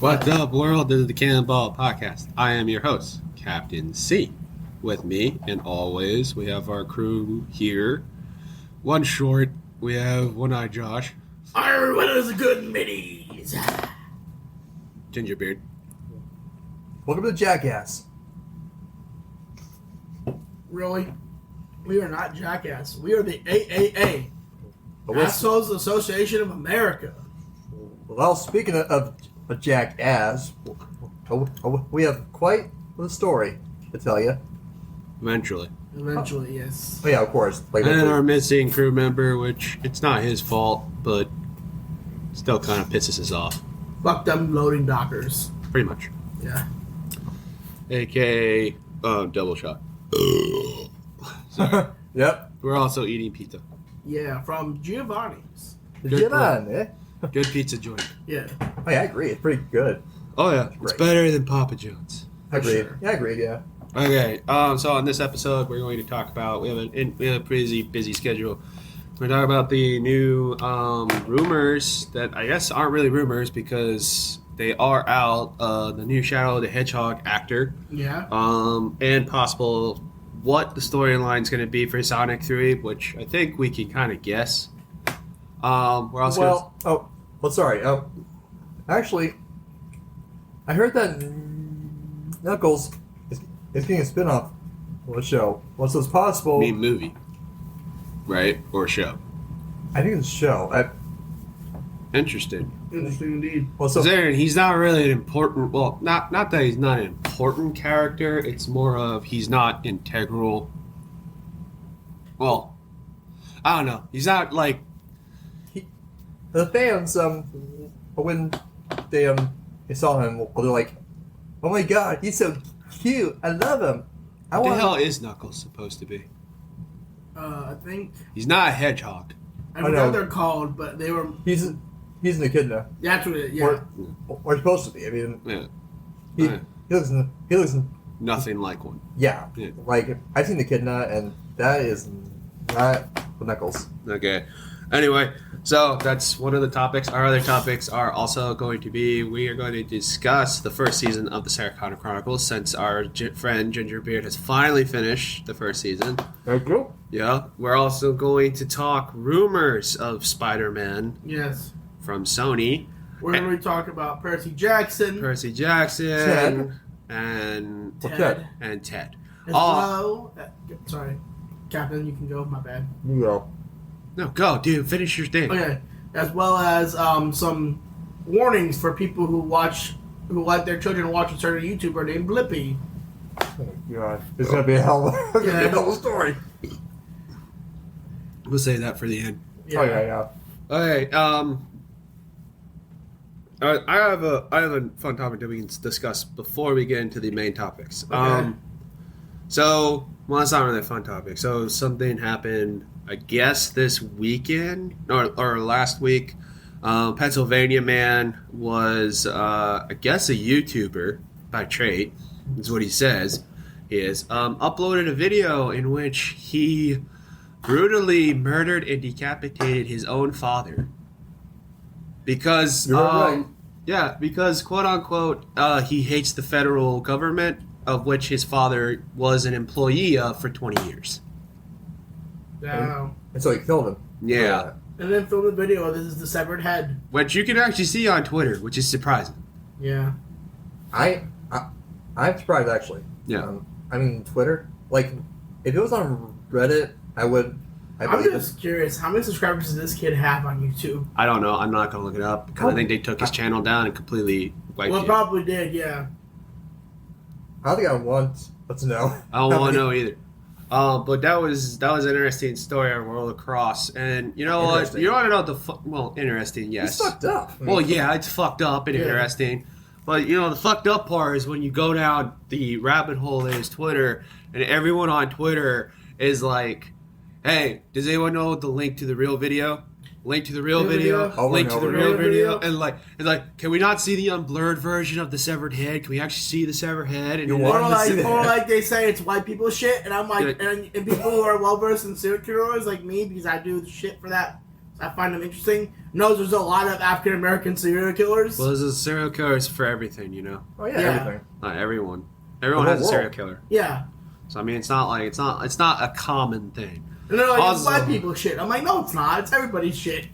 What's up, world? This is the Cannonball Podcast. I am your host, Captain C. With me, and always, we have our crew here. One short, we have One-Eye Josh. Arr, what is the good middies? Gingerbeard. Welcome to Jackass. Really? We are not Jackass. We are the AAA. But what's- Assholes Association of America. Well, speaking of Jackass, we have quite the story to tell you. Eventually. Eventually, yes. Oh yeah, of course. Like And our missing crew member, which it's not his fault, but still kind of pisses us off. Fuck them loading dockers. Pretty much. Yeah. AKA double shot. Yep. We're also eating pizza. Yeah, from Giovanni's. Get on, eh? Good pizza joint. Yeah. Oh yeah, I agree. It's pretty good. Oh yeah, it's Great. better than Papa John's. I agree. Sure. Yeah, I agree. Yeah. Okay, so on this episode, we're going to talk about we have a pretty busy schedule. We're talking about the new rumors that I guess aren't really rumors because they are out. The new Shadow the Hedgehog actor, Yeah. and possible what the storyline's going to be for Sonic 3, which I think we can kind of guess. We're also sorry. Actually, I heard that Knuckles is getting a spin-off of a show. Well, so it's possible. mean movie, right, or show. I think it's a show. Interesting. Interesting indeed. Well, so He's not really an important. Well, not that he's not an important character. It's more of he's not integral. Well, I don't know. He's not like the fans, when they saw him, well, they're like, "Oh my God, he's so cute! I love him." what the hell is Knuckles supposed to be? I think He's not a hedgehog. I I forgot know. what they're called, but they were. He's an echidna. That's what it. Yeah. Or supposed to be. I mean, Yeah, he, Right. he looks nothing like one. yeah. Yeah. Like I've seen the echidna, and that is not the Knuckles. Okay. Anyway, so that's one of the topics. Our other topics are also going to be we are going to discuss the first season of the Sarah Connor Chronicles since our friend Gingerbeard has finally finished the first season. Very cool. Yeah. We're also going to talk rumors of Spider-Man Yes. from Sony, We're going to talk about Percy Jackson. Percy Jackson, Ted. and Ted. and Ted. As Oh. well. Sorry. Captain, you can go. My bad. You go. No, go, dude. Finish your thing. Okay, as well as some warnings for people who let their children watch a certain YouTuber named Blippi. Oh God, it's gonna be a hell of a story. We'll say that for the end. Yeah. Oh yeah. Okay. I have a fun topic that we can discuss before we get into the main topics. Okay. So it's not really a fun topic. So something happened, I guess, this weekend or last week. Pennsylvania man was, I guess, a YouTuber by trade. Is what he says. He is uploaded a video in which he brutally murdered and decapitated his own father. Because You're right. yeah, because quote unquote, he hates the federal government, of which his father was an employee of for 20 years. Wow. And so he killed him. Yeah. And then film the video. This is the severed head. Which you can actually see on Twitter, which is surprising. Yeah. I'm surprised actually. Yeah. I mean Twitter. Like, if it was on Reddit, I would. I I'm believe just curious. How many subscribers does this kid have on YouTube? I don't know. I'm not going to look it up because I think they took his channel down and completely wiped Well, it. probably did. Yeah. I don't think I want to know. I don't want to know either. But that was an interesting story I rolled across. And you know what? Interesting. You want to know the interesting, yes. It's fucked up. Well, yeah, it's fucked up and Yeah. interesting. But, you know, the fucked up part is when you go down the rabbit hole that is Twitter, and everyone on Twitter is like, hey, does anyone know the link to the real video? Link to the real Real video. video. Link to the Over and real over. video. And like, can we not see the unblurred version of the severed head? Can we actually see the severed head? And You then- want- Or to see like, that. or like they say it's white people shit, and I'm like, Yeah. and people who are well versed in serial killers like me, because I do the shit for that, I find them interesting. knows there's a lot of African American serial killers. Well, there's a serial killers for everything, you know. Oh yeah, Yeah. everything. Not everyone. Everyone has a whole serial world. killer. Yeah. So I mean, it's not like it's not a common thing. And they're like, it's Also- white people shit. I'm like, no, it's not. It's everybody's shit.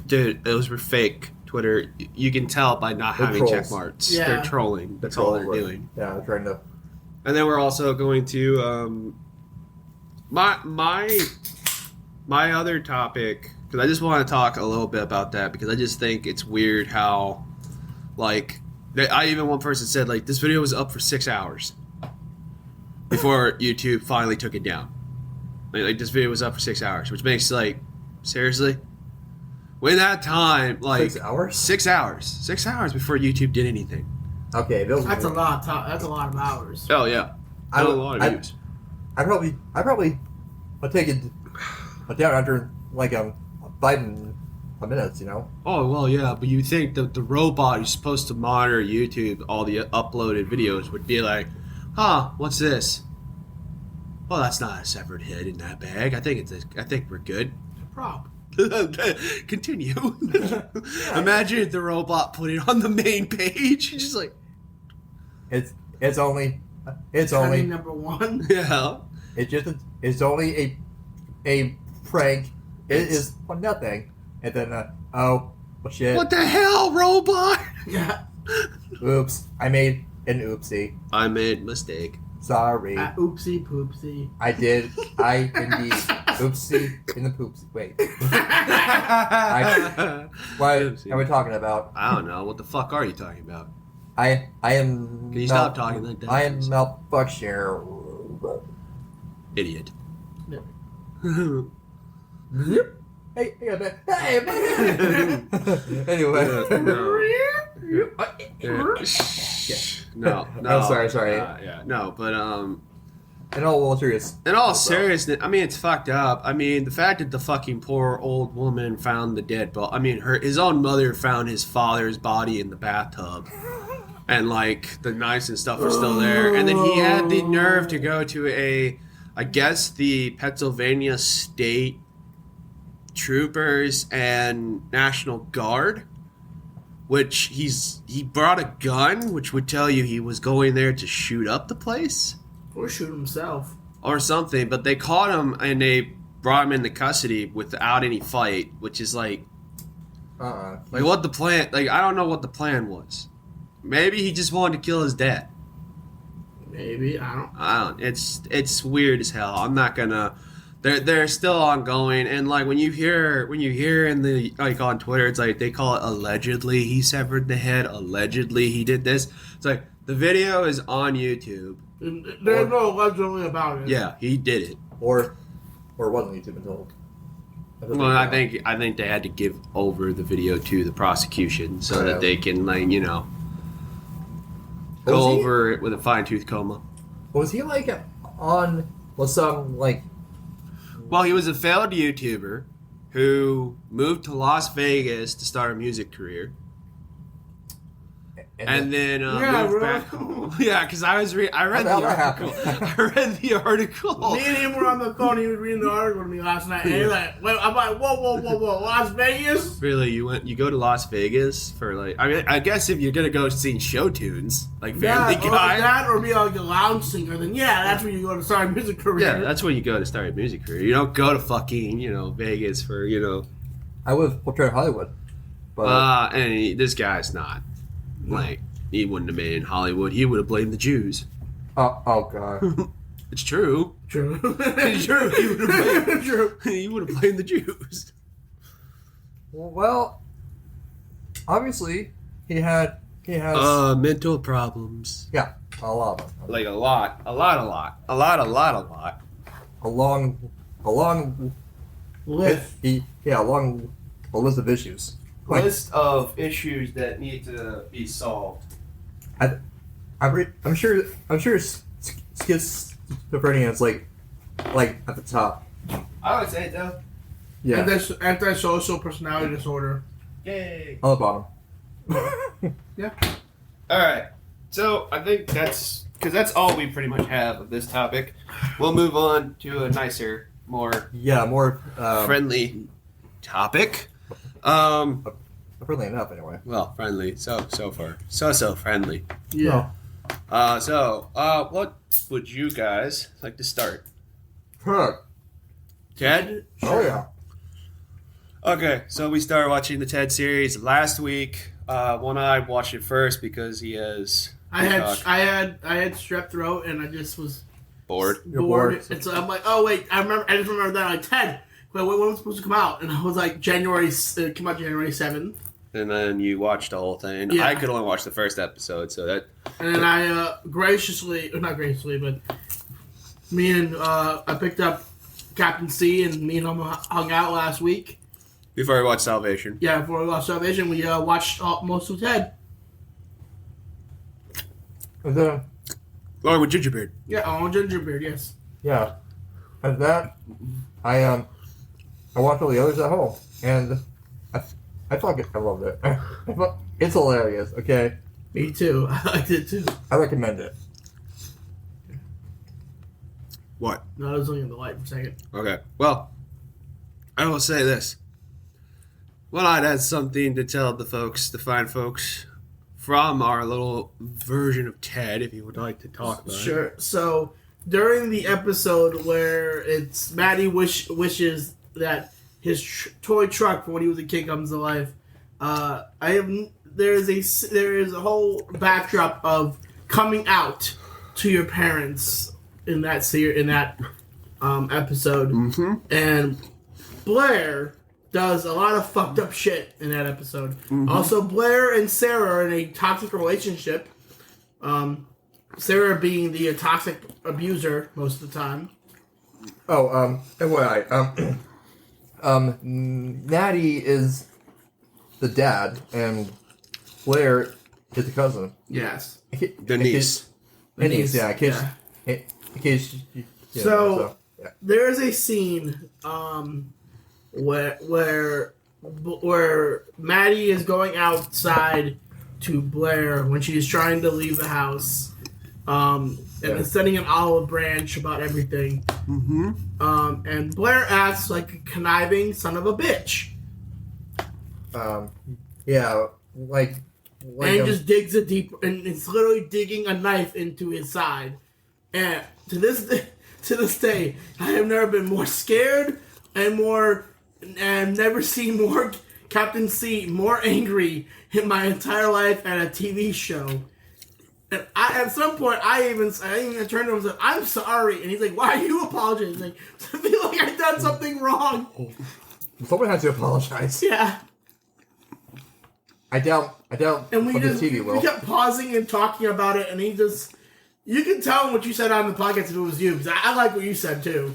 Dude, those were fake Twitter. You can tell by not They're having trolls. check marks. Yeah. They're trolling. That's all they're Trolls, doing. Yeah, they're trying to. And then we're also going to my other topic, because I just want to talk a little bit about that, because I just think it's weird how, like, one person said, like, this video was up for 6 hours before YouTube finally took it down. Like this video was up for 6 hours, which makes, like, seriously? When that time, like 6 hours? 6 hours. 6 hours before YouTube did anything. Okay, those. That's a lot. That's a lot of hours. Oh yeah, I a would- lot of I- views. I probably would take it down after like 5 minutes, you know. Oh well, yeah, but you think that the robot who's supposed to monitor YouTube, all the uploaded videos, would be like, "Huh, what's this? Well, that's not a severed head in that bag. I think we're good." Prop. Continue. Imagine if the robot put it on the main page. Just like, It's only Cunning number one. yeah. it's only a prank. It is for nothing. And then oh shit. What the hell, robot? Yeah. Oops. I made an oopsie. I made a mistake. Sorry. Oopsie poopsie. I did. I indeed. Oopsie in the poopsie. Wait. What Oopsie. are we talking about? I don't know. What the fuck are you talking about? I am. Can you stop talking like that, I am please? malfunction. Idiot. Hey, anyway. No. Oh, sorry. Yeah, no, but In all serious. in all seriousness, I mean, it's fucked up. I mean, the fact that the fucking poor old woman found the dead body. I mean, his own mother found his father's body in the bathtub, and like the knives and stuff were still there. And then he had the nerve to go to I guess the Pennsylvania State Troopers and National Guard, which he brought a gun, which would tell you he was going there to shoot up the place Or shoot himself. or something. But they caught him and they brought him into custody without any fight, which is like what the plan? Like, I don't know what the plan was. Maybe he just wanted to kill his dad. Maybe. I don't. It's weird as hell. I'm not gonna. They're still ongoing, and like when you hear in the, like, on Twitter, it's like they call it allegedly he severed the head, allegedly he did this. It's like the video is on YouTube. There's no allegedly about it. Yeah, he did it. or wasn't YouTube until. Well, I think they had to give over the video to the prosecution so that they can, like, you know, go over it with a fine-tooth comb. Was he like on some like? Well, he was a failed YouTuber who moved to Las Vegas to start a music career. And then Yeah, moved really? back home. Yeah, because I read the How that article. happened? I read the article. Me and him were on the phone. He was reading the article to me last night, and he's like, "Wait," I'm like, "Whoa, Las Vegas." Really, you go to Las Vegas for, like, I mean, I guess if you're gonna go sing show tunes like Family Yeah, Guy. or that, or be like a lounge singer. Then yeah, that's where you go to start a music career. Yeah, that's where you go to start a music career. You don't go to fucking, Vegas for, I would have portrayed Hollywood, but this guy's not. Like, he wouldn't have made it in Hollywood. He would have blamed the Jews. oh god. It's true. True. It's true. He would have blamed, True. he would have blamed the Jews. Well, obviously he has Mental problems. yeah, a lot of them. Like a lot. A long List. a long list of issues. Like, List of issues that need to be solved. I'm sure schizophrenia is like at the top. I would say though. Yeah, Antisocial personality disorder. Yay. on the bottom. Yeah. All right. So I think that's all we pretty much have of this topic. We'll move on to a nicer, more Yeah, more friendly topic. Friendly enough, anyway. Well, friendly. So far. So friendly. Yeah. What would you guys like to start? Huh. Ted? Oh, yeah. Okay, so we started watching the Ted series last week. One Eye watched it first because he has... I had strep throat and I just was bored. You're bored. And so I'm like, oh wait, I just remember that like Ted. Wait, when was it supposed to come out? And I was like, it came out January 7th. And then you watched the whole thing. Yeah. I could only watch the first episode, so that... And then I not graciously, but I picked up Captain C and me and him hung out last week. Before I watched Salvation. Yeah, before we watched Salvation, we watched most of Ted. And Or with Gingerbeard. Yeah, on Gingerbeard, yes. yeah. And that, I watched all the others at home, and I loved it. It's hilarious, okay? Me too. I liked it too. I recommend it. What? No, I was looking at the light for a second. Okay. Well, I will say this. One Eye has something to tell the fine folks, from our little version of Ted, if you would like to talk about it. Sure. So, during the episode where it's Maddie wishes that his toy truck from when he was a kid comes to life, there is a whole backdrop of coming out to your parents in that episode, and Blair does a lot of fucked up shit in that episode. Also, Blair and Sarah are in a toxic relationship. Sarah being the toxic abuser most of the time. Oh, FYI, Natty is the dad, and Blair is the cousin. Yes. The niece. The niece, yeah. In case So, there's a scene where Maddie is going outside to Blair when she's trying to leave the house, and is sending an olive branch about everything. And Blair acts like a conniving son of a bitch. And just digs a deep, and it's literally digging a knife into his side. And to this day, I have never been more scared and never seen more Captain C more angry in my entire life at a TV show. And at some point, I even turned to him and said, "I'm sorry," and he's like, "Why are you apologizing?" He's like, "I feel like I've done something wrong." Someone had to apologize. Yeah. I doubt. And we TV kept pausing and talking about it, and you can tell what you said on the podcast if it was you, because I like what you said too.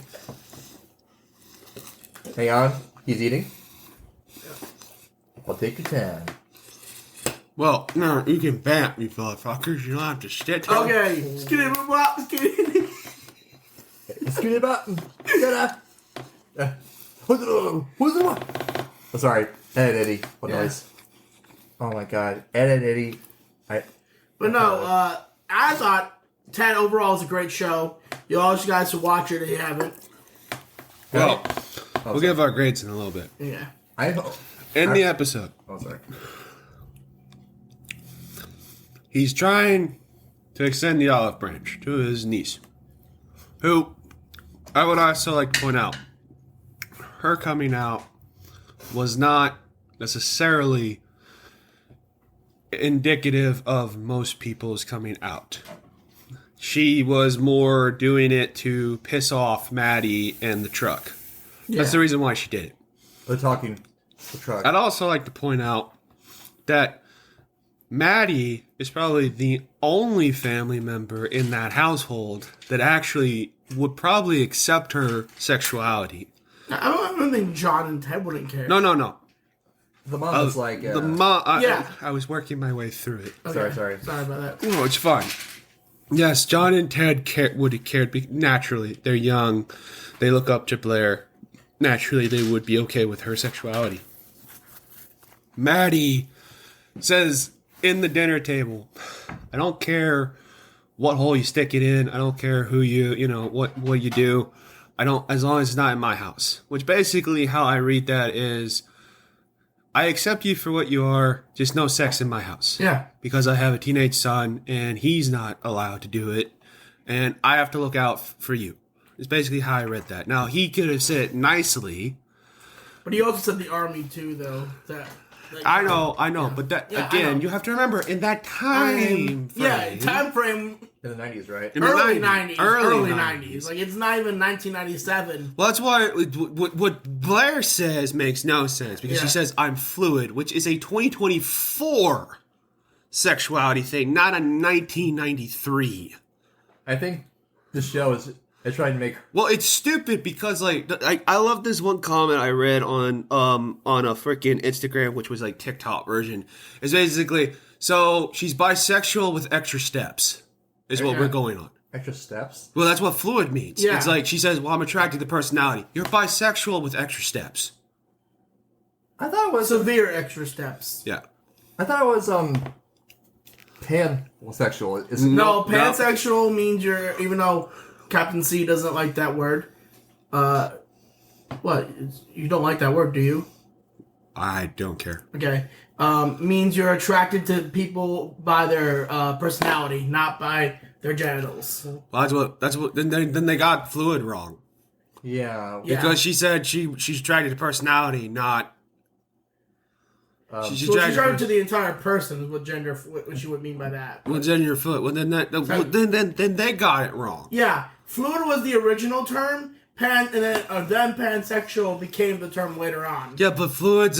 Hang on, he's eating. I'll take your time. Well, no, you can bat me, motherfuckers. You don't have to sit down. Okay, skitty button. Oh, sorry, Ed Eddie. What noise? Oh my god, Ed Eddie. But no, I thought Ted overall is a great show. You guys should watch it if you haven't. Well, we'll give our grades in a little bit. Yeah. In the episode. Oh, sorry. He's trying to extend the olive branch to his niece, who I would also like to point out, her coming out was not necessarily indicative of most people's coming out. She was more doing it to piss off Maddie and the truck. Yeah. That's the reason why she did it. They're talking the truck. I'd also like to point out that Maddie is probably the only family member in that household that actually would probably accept her sexuality. I don't think John and Ted wouldn't care. No. The mom was like... the mom... Yeah. I was working my way through it. Okay. Sorry. Sorry about that. Oh, it's fine. Yes, John and Ted would have cared. Naturally, they're young. They look up to Blair. Naturally, they would be okay with her sexuality. Maddie says in the dinner table, I don't care what hole you stick it in. I don't care who what you do. I don't, as long as it's not in my house. Which basically how I read that is I accept you for what you are, just no sex in my house. Yeah. Because I have a teenage son, and he's not allowed to do it, and I have to look out for you. It's basically how I read that. Now, he could have said it nicely. But he also said the army, too, though. I know, but that again, you have to remember, in that time frame. Time frame. In the 90s, right? Early 90s. Like, it's not even 1997. Well, that's why what Blair says makes no sense, because she says, I'm fluid, which is a 2024 sexuality thing, not a 1993. I think the show is trying to make... Well, it's stupid because, like, I love this one comment I read on a freaking Instagram, which was, like, TikTok version. It's basically, so she's bisexual with extra steps, is what we're going on. Extra steps? Well, that's what fluid means. Yeah. It's like, she says, well, I'm attracted to personality. You're bisexual with extra steps. I thought it was... Severe extra steps. Yeah. I thought it was, pansexual. No, pansexual means you're... Even though Captain C doesn't like that word. What? You don't like that word, do you? I don't care. Okay. Means you're attracted to people by their personality, not by their genitals. Well, that's what. Then they got fluid wrong. Yeah. Because she said she's attracted to personality, not. She's attracted to the entire person. Is what gender? What she would mean by that. Well, gender fluid. Well, then they got it wrong. Yeah, fluid was the original term. Then pansexual became the term later on. Yeah, but fluid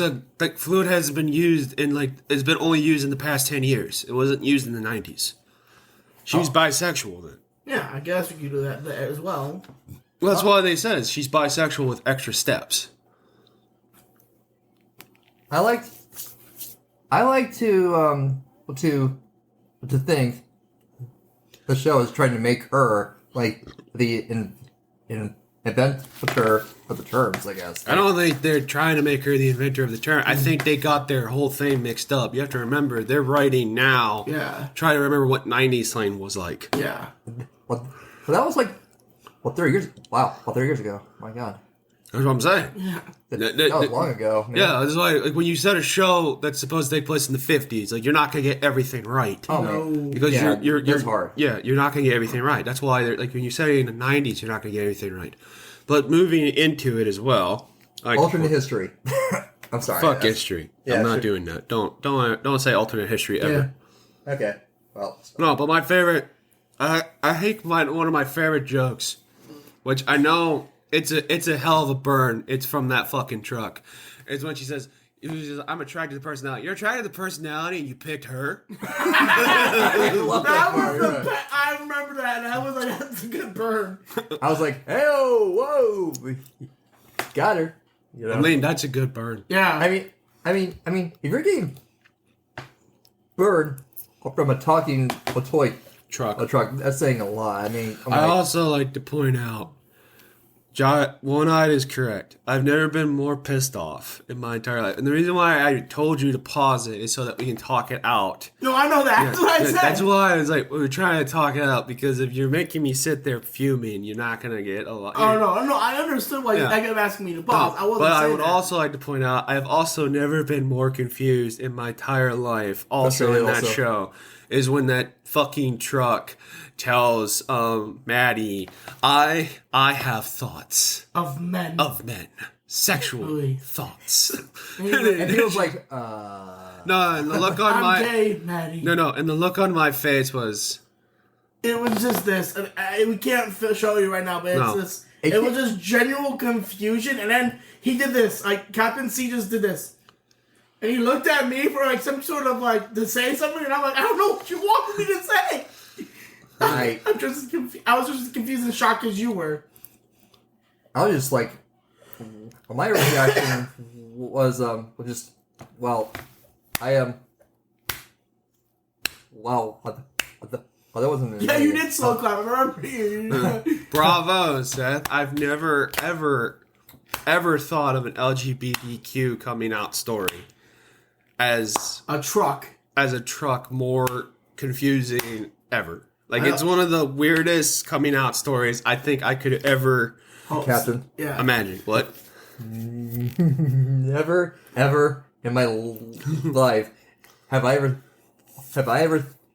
has been used it's been only used in the past 10 years. It wasn't used in the 90s. She's bisexual then. Yeah, I guess we could do that as well. Well, that's why they said she's bisexual with extra steps. I like to think the show is trying to make her like the inventor of the terms, I guess. I don't think they're trying to make her the inventor of the term. I think they got their whole thing mixed up. You have to remember, they're writing now. Yeah. Try to remember what 90s slang was like. Yeah. Well, that was like, 30 years? Wow, 30 years ago. My God. That's what I'm saying. Yeah. That was long ago. Yeah, that's why, like, when you set a show that's supposed to take place in the 50s, like, you're not going to get everything right. Oh, no. Because you're hard. Yeah, you're not going to get everything right. That's why, like, when you set it in the 90s, you're not going to get everything right. But moving into it as well. Like, alternate history. I'm sorry. Fuck history. Yeah, I'm not doing that. Don't say alternate history ever. Yeah. Okay. Well. No, but my favorite, I hate one of my favorite jokes, which I know it's a hell of a burn. It's from that fucking truck. It's when she says, I'm attracted to personality. You're attracted to personality and you picked her? I remember that. And I was like, that's a good burn. I was like, hey, whoa. Got her. You know? I mean, that's a good burn. Yeah. I mean, if you're getting burned from a toy truck, that's saying a lot. I mean, I also like to point out, One-Eyed is correct. I've never been more pissed off in my entire life. And the reason why I told you to pause it is so that we can talk it out. No, I know that. Yeah, that's what I said. That's why I was like, we're trying to talk it out, because if you're making me sit there fuming, you're not going to get a lot. Oh, no, I understood why you kept asking me to pause. I wasn't But I saying would that. also like to point out, I've also never been more confused in my entire life, also in that show, is when that fucking truck tells Maddie, I have thoughts of men, sexual thoughts. And he was like, no, and the look on I'm gay, Maddie. No, and the look on my face was, it was just this. We can't show you right now, but it's this. It was just general confusion, and then he did this. Like Captain C just did this. And he looked at me for like some sort of like to say something, and I'm like, I don't know what you want me to say. I'm just confused. I was just as confused and shocked as you were. I was just like, my reaction was just, well, I am. Wow, what the that wasn't. Yeah, you did slow clap. I remember you. Bravo, Seth. I've never ever thought of an LGBTQ coming out story as a truck more confusing ever. Like, it's one of the weirdest coming out stories I think I could ever Captain imagine. What? Never, ever in my life have I ever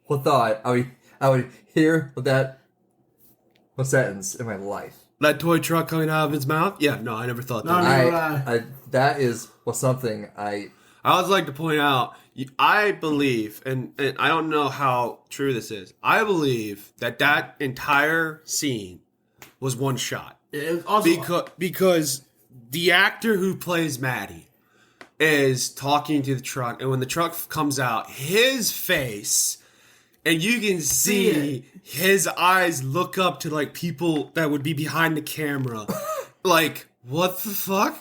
thought I would hear that sentence in my life. That toy truck coming out of his mouth? Yeah, no, I never thought that. That was something I would like to point out, I believe, and I don't know how true this is, I believe that entire scene was one shot. It was also because the actor who plays Maddie is talking to the truck, and when the truck comes out, his face, and you can see his eyes look up to like people that would be behind the camera, like, what the fuck?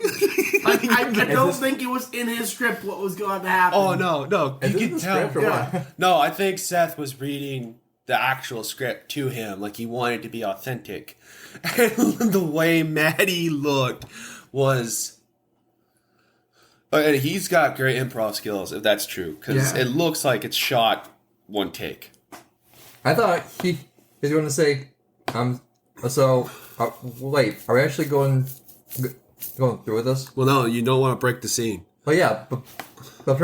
I don't think it was in his script what was going to happen. Oh no, you can tell. Yeah. No, I think Seth was reading the actual script to him, like he wanted to be authentic, and the way Maddie looked was. And he's got great improv skills, if that's true, because it looks like it's shot one take. I thought he was going to say, wait, are we actually going through with this? Well, no, you don't want to break the scene. Oh yeah, but I'm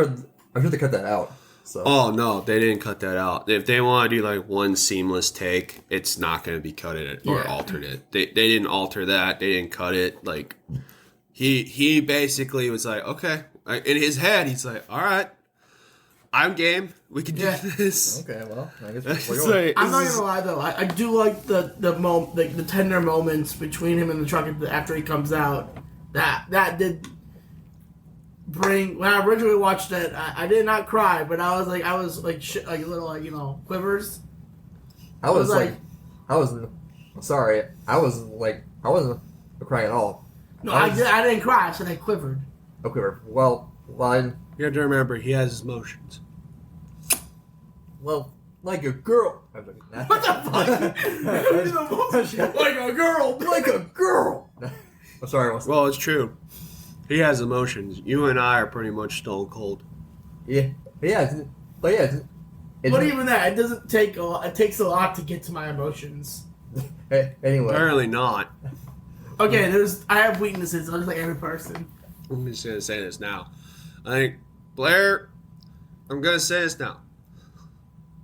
sure they cut that out. So. Oh no, they didn't cut that out. If they want to do like one seamless take, it's not going to be cut or altered it. They didn't alter that. They didn't cut it. Like he basically was like, okay, in his head, he's like, all right, I'm game. We can do this. Okay, well, I guess I'm not gonna lie though. I do like the tender moments between him and the truck after he comes out. That did bring. When I originally watched it, I did not cry, but I was like a little like quivers. I wasn't crying at all. No, I didn't cry. I said I quivered. Okay, well, you have to remember, he has his emotions. Well, like a girl. What the fuck? Like a girl. Like a girl. I'm sorry. Well, it's true. He has emotions. You and I are pretty much stone cold. Yeah. But even that, it doesn't take a lot. It takes a lot to get to my emotions. Anyway. Apparently not. Okay, I have weaknesses, just like every person. I'm just going to say this now. I think, Blair, I'm going to say this now.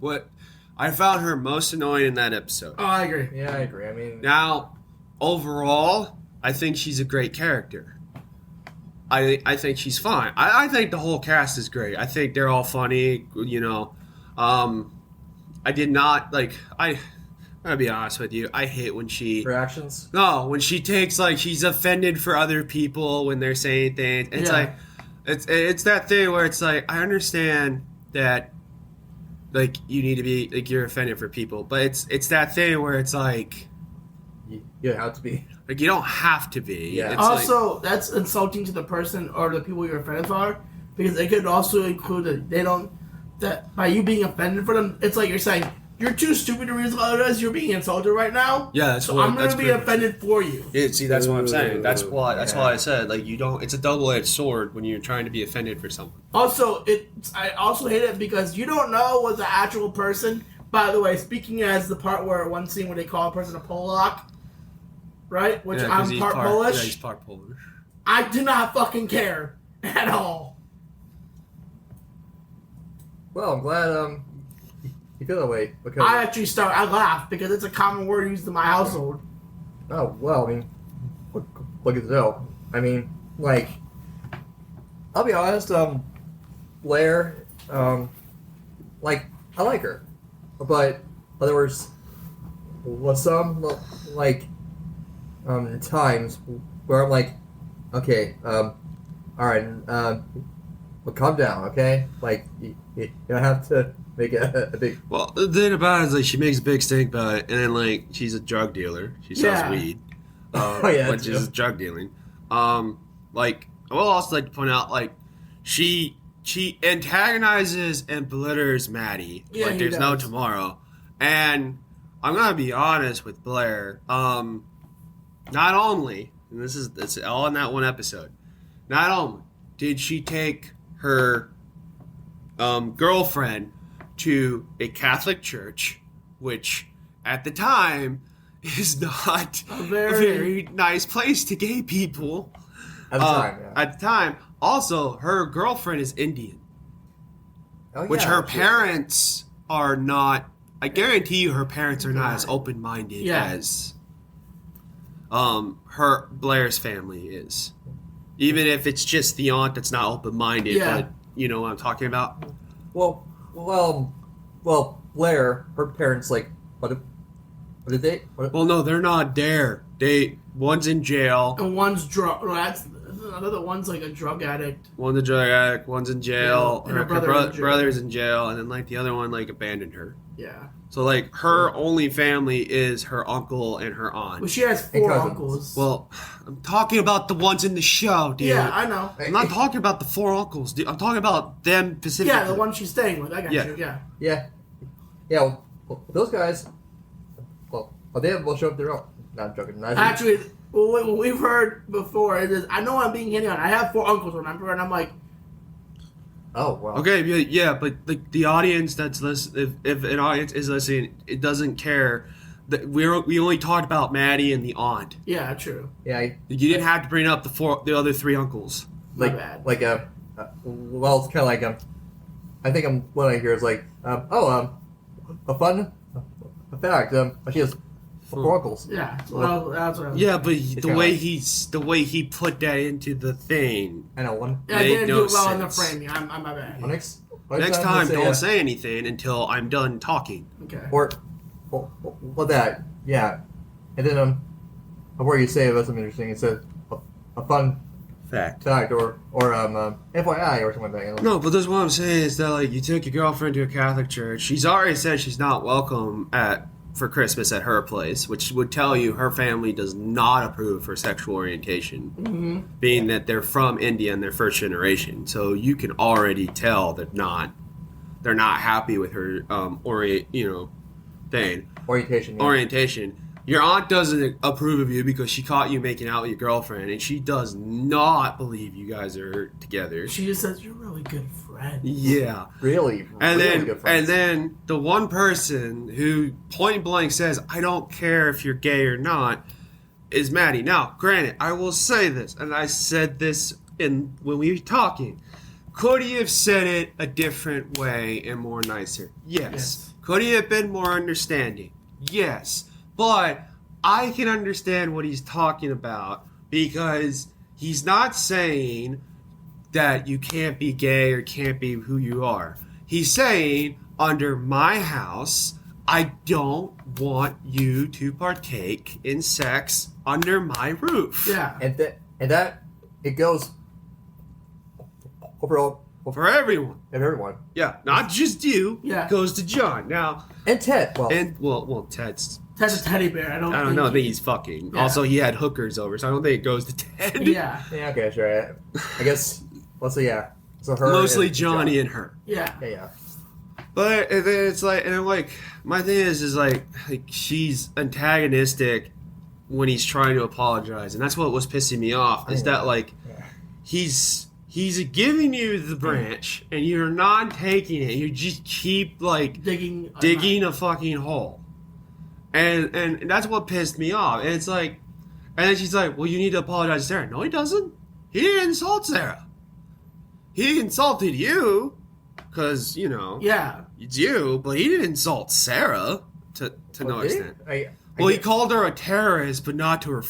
What I found her most annoying in that episode. Oh, I agree. Yeah, I agree. I mean... Now, overall, I think she's a great character. I think she's fine. I think the whole cast is great. I think they're all funny, you know. I did not, like... I'm gonna be honest with you. I hate when she... Reactions? No, when she takes, like, she's offended for other people when they're saying things. It's like... It's that thing where it's like, I understand that, like, you need to be, like, you're offended for people. But it's that thing where it's like... You have to be. Like, you don't have to be. Yeah. It's also, like, that's insulting to the person or the people you're offended for, because it could also include that by you being offended for them, it's like you're saying, you're too stupid to realize you're being insulted right now. Yeah, that's so what I'm going to be offended for you. Yeah, see, that's what I'm saying. That's why I said, like, you don't. It's a double-edged sword when you're trying to be offended for someone. Also, I also hate it because you don't know what the actual person. By the way, speaking as the part where one scene where they call a person a Polak, right? Which I'm part Polish. Yeah, he's part Polish. I do not fucking care at all. Well, I'm glad you feel that way because I laugh because it's a common word used in my household. Oh well, I mean, look at the dough. I mean, like, I'll be honest, Blair, like, I like her, but there was some like times where I'm like, okay, all right, well, calm down, okay? Like, you don't have to make a big... Well, the thing about it is, like, she makes a big stink about it, and then, like, she's a drug dealer. She sells weed, which is drug dealing. Like, I will also like to point out, like, she antagonizes and belittles Maddie. Yeah, like, there's no tomorrow. And I'm going to be honest with Blair. Not only, and it's all in that one episode, not only did she take her girlfriend to a Catholic church, which at the time is not a very nice place to gay people. At the time, yeah. At the time, Also, her girlfriend is Indian, Oh, which yeah, her shit. parents are not. I guarantee you, her parents are not as open-minded as her Blair's family is. Even if it's just the aunt that's not open-minded, but you know what I'm talking about. Well, Blair, her parents like what did they? Well, no, they're not there. One's in jail. And one's drug. That's another one's like a drug addict. One's a drug addict. One's in jail. Yeah, and her brother's in jail, and then like the other one like abandoned her. Yeah. So like her only family is her uncle and her aunt. Well, she has 4 uncles. Well, I'm talking about the ones in the show, dude. Yeah, I know. I'm not talking about the 4 uncles, dude. I'm talking about them specifically. Yeah, the one she's staying with. I got you. Yeah. Yeah. Well, those guys. Well, they will show up their own. Not joking. Actually, what we've heard before is I know I'm being hitting on. I have 4 uncles, remember? And I'm like, oh wow. Okay, yeah, but like the audience that's listening, if an audience is listening, it doesn't care. That we only talked about Maddie and the aunt. yeah, true. Yeah. You didn't have to bring up the other 3 uncles. My bad. Like well, it's kind of like I think what I hear is like a fact. She has 4 uncles. Yeah, well, that's what I was. Yeah, but the way he put that into the thing. I know one. Yeah, I didn't do it well sense. in the framing. I'm my bad. Next time, don't say anything until I'm done talking. Okay. Or that, yeah. And then before you say about something interesting, it says a fun Fact. or FYI or something like that. You know? No, but that's what I'm saying is that like you took your girlfriend to a Catholic church. She's already said she's not welcome for Christmas at her place, which would tell you her family does not approve her sexual orientation, being that they're from India and they're first generation. So you can already tell they're not happy with her thing. Orientation. Yeah. Orientation. Your aunt doesn't approve of you because she caught you making out with your girlfriend, and she does not believe you guys are together. She just says you're really good friends. Yeah. Really good friends. And then the one person who point blank says, I don't care if you're gay or not, is Maddie. Now, granted, I will say this, and I said this when we were talking. Could he have said it a different way and more nicer? Yes. Could he have been more understanding? Yes. But I can understand what he's talking about because he's not saying that you can't be gay or can't be who you are. He's saying, under my house, I don't want you to partake in sex under my roof. Yeah. And that it goes overall for everyone. And everyone. Yeah, not just you. Yeah. It goes to John. Now. And Ted. Well, Ted's a teddy bear. I don't know. I think he's fucking. Yeah. Also, he had hookers over, so I don't think it goes to Ted. Yeah. Yeah. Okay. Sure. I guess. Well, so yeah. So her. Mostly Johnny and her. Yeah. Yeah. But then it's like, and I'm like, my thing is like she's antagonistic when he's trying to apologize, and that's what was pissing me off. Is that like he's giving you the branch, and you're not taking it. You just keep like digging a fucking hole. And that's what pissed me off. And it's like, and then she's like, well, you need to apologize to Sarah. No, he doesn't. He didn't insult Sarah. He insulted you because, you know, it's you, but he didn't insult Sarah to no extent. He called her a terrorist, but not to her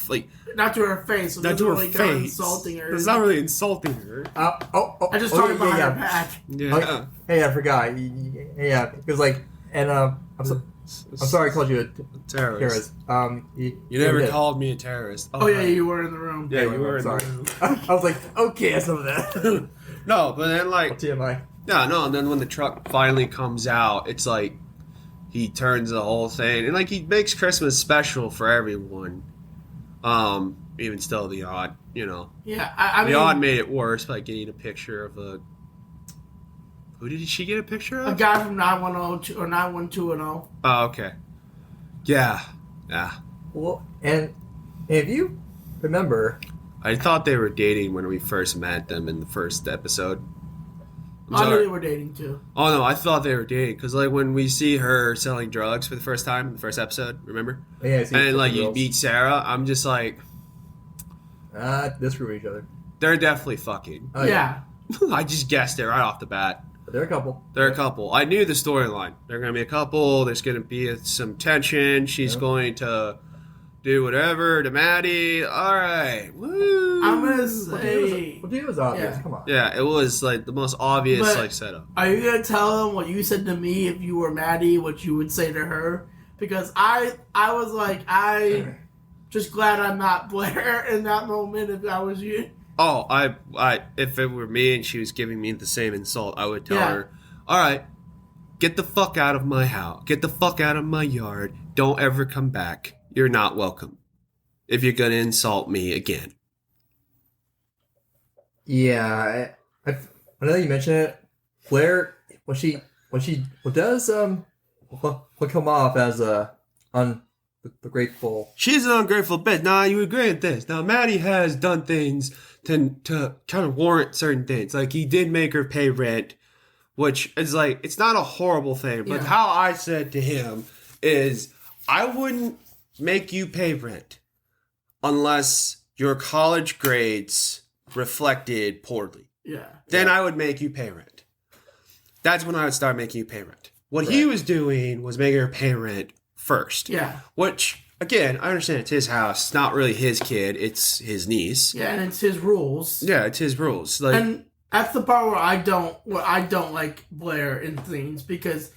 not to her face. So not to her really face. Insulting her. It's not really insulting her. I just talking about her back. Yeah. Hey, I forgot. Yeah, because like, and I'm sorry I called you a terrorist. You never called me a terrorist. Oh yeah, you were in the room. Yeah, you were in the room. I was like, okay, that's some of that. No, but then like TMI. No, and then when the truck finally comes out, it's like he turns the whole thing, and like he makes Christmas special for everyone. Even still, the odd, you know. Yeah, I mean, the odd made it worse by getting a picture of a. Who did she get a picture of? A guy from 910 or 91210. Oh, okay. Yeah. Well, and if you remember, I thought they were dating when we first met them in the first episode. I knew they were dating too. Oh no, I thought they were dating because like when we see her selling drugs for the first time in the first episode, remember? Yeah. And like you meet Sarah, I'm just like, they screw each other. They're definitely fucking. Oh, yeah. I just guessed it right off the bat. They're a couple. They're a couple. I knew the storyline. They're going to be a couple. There's going to be some tension. She's going to do whatever to Maddie. All right. Woo. I'm going to say... Well, it was obvious. Yeah. Come on. Yeah, it was like the most obvious But like setup. Are you going to tell them what you said to me if you were Maddie, what you would say to her? Because I was like, just glad I'm not Blair in that moment if I was you. Oh, I if it were me and she was giving me the same insult, I would tell her, all right, get the fuck out of my house. Get the fuck out of my yard. Don't ever come back. You're not welcome. If you're going to insult me again. Yeah. I know you mentioned it. Blair, when she does come off as ungrateful. She's an ungrateful bitch. Now, you agree with this. Now, Maddie has done things to try to warrant certain things. Like, he did make her pay rent, which is like, it's not a horrible thing. But how I said to him is, I wouldn't make you pay rent unless your college grades reflected poorly. Yeah. Then I would make you pay rent. That's when I would start making you pay rent. What he was doing was making her pay rent first. Yeah. Which, again, I understand it's his house. It's not really his kid. It's his niece. Yeah, and it's his rules. Yeah, it's his rules. Like, and that's the part where I don't like Blair in things, because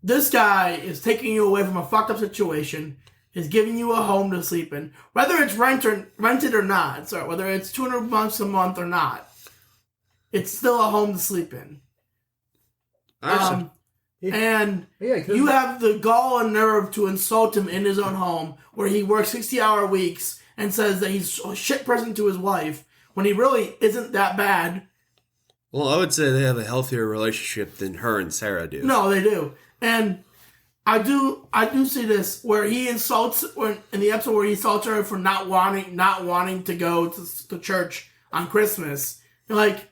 this guy is taking you away from a fucked up situation, is giving you a home to sleep in, whether it's rented or not. So whether it's $200 a month or not, it's still a home to sleep in. And you have the gall and nerve to insult him in his own home, where he works 60-hour weeks and says that he's a shit person to his wife, when he really isn't that bad. well, I would say they have a healthier relationship than her and Sarah do. No, they do. And I do see this where he insults, in the episode where he insults her for not wanting to go to church on Christmas. Like,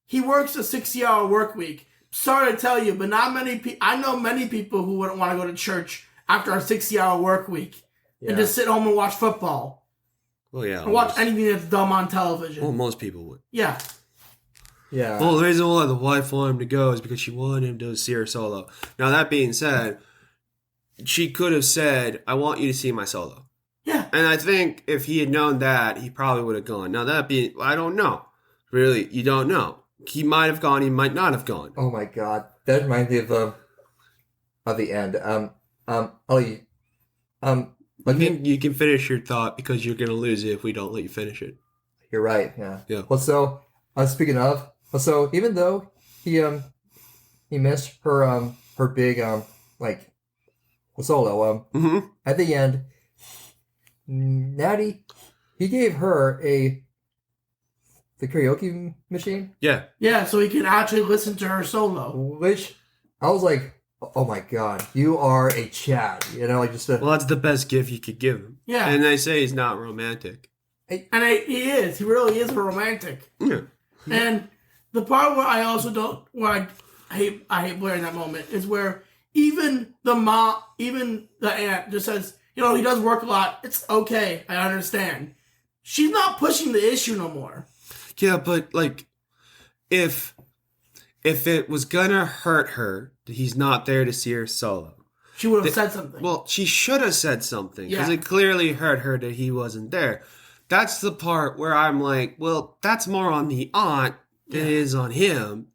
he works a 60-hour work week. Sorry to tell you, but not many people. I know many people who wouldn't want to go to church after a 60-hour work week and just sit home and watch football. Well, yeah. Or watch anything that's dumb on television. Well, most people would. Yeah. Yeah. Well, the reason why the wife wanted him to go is because she wanted him to see her solo. Now, that being said, she could have said, I want you to see my solo. Yeah. And I think if he had known that, he probably would have gone. Now, I don't know. Really, you don't know. He might have gone, he might not have gone. Oh my god, that reminds me of the end. You can finish your thought because you're gonna lose it if we don't let you finish it. You're right. Yeah. Yeah. Well, so speaking of, so even though he missed her big solo at the end, Natty, he gave her the karaoke machine. Yeah. Yeah, so he can actually listen to her solo. Which I was like, oh my god, you are a Chad. You know, like just a... Well, that's the best gift you could give him. Yeah. And they say he's not romantic. And he is. He really is a romantic. Yeah. And the part where I also don't, where I hate Blair in that moment is where even the aunt just says, he does work a lot. It's okay. I understand. She's not pushing the issue no more. Yeah, but like, if it was gonna hurt her that he's not there to see her solo, she would have said something. Well, she should have said something because Yeah. it clearly hurt her that he wasn't there. That's the part where I'm like, well, that's more on the aunt than it is on him,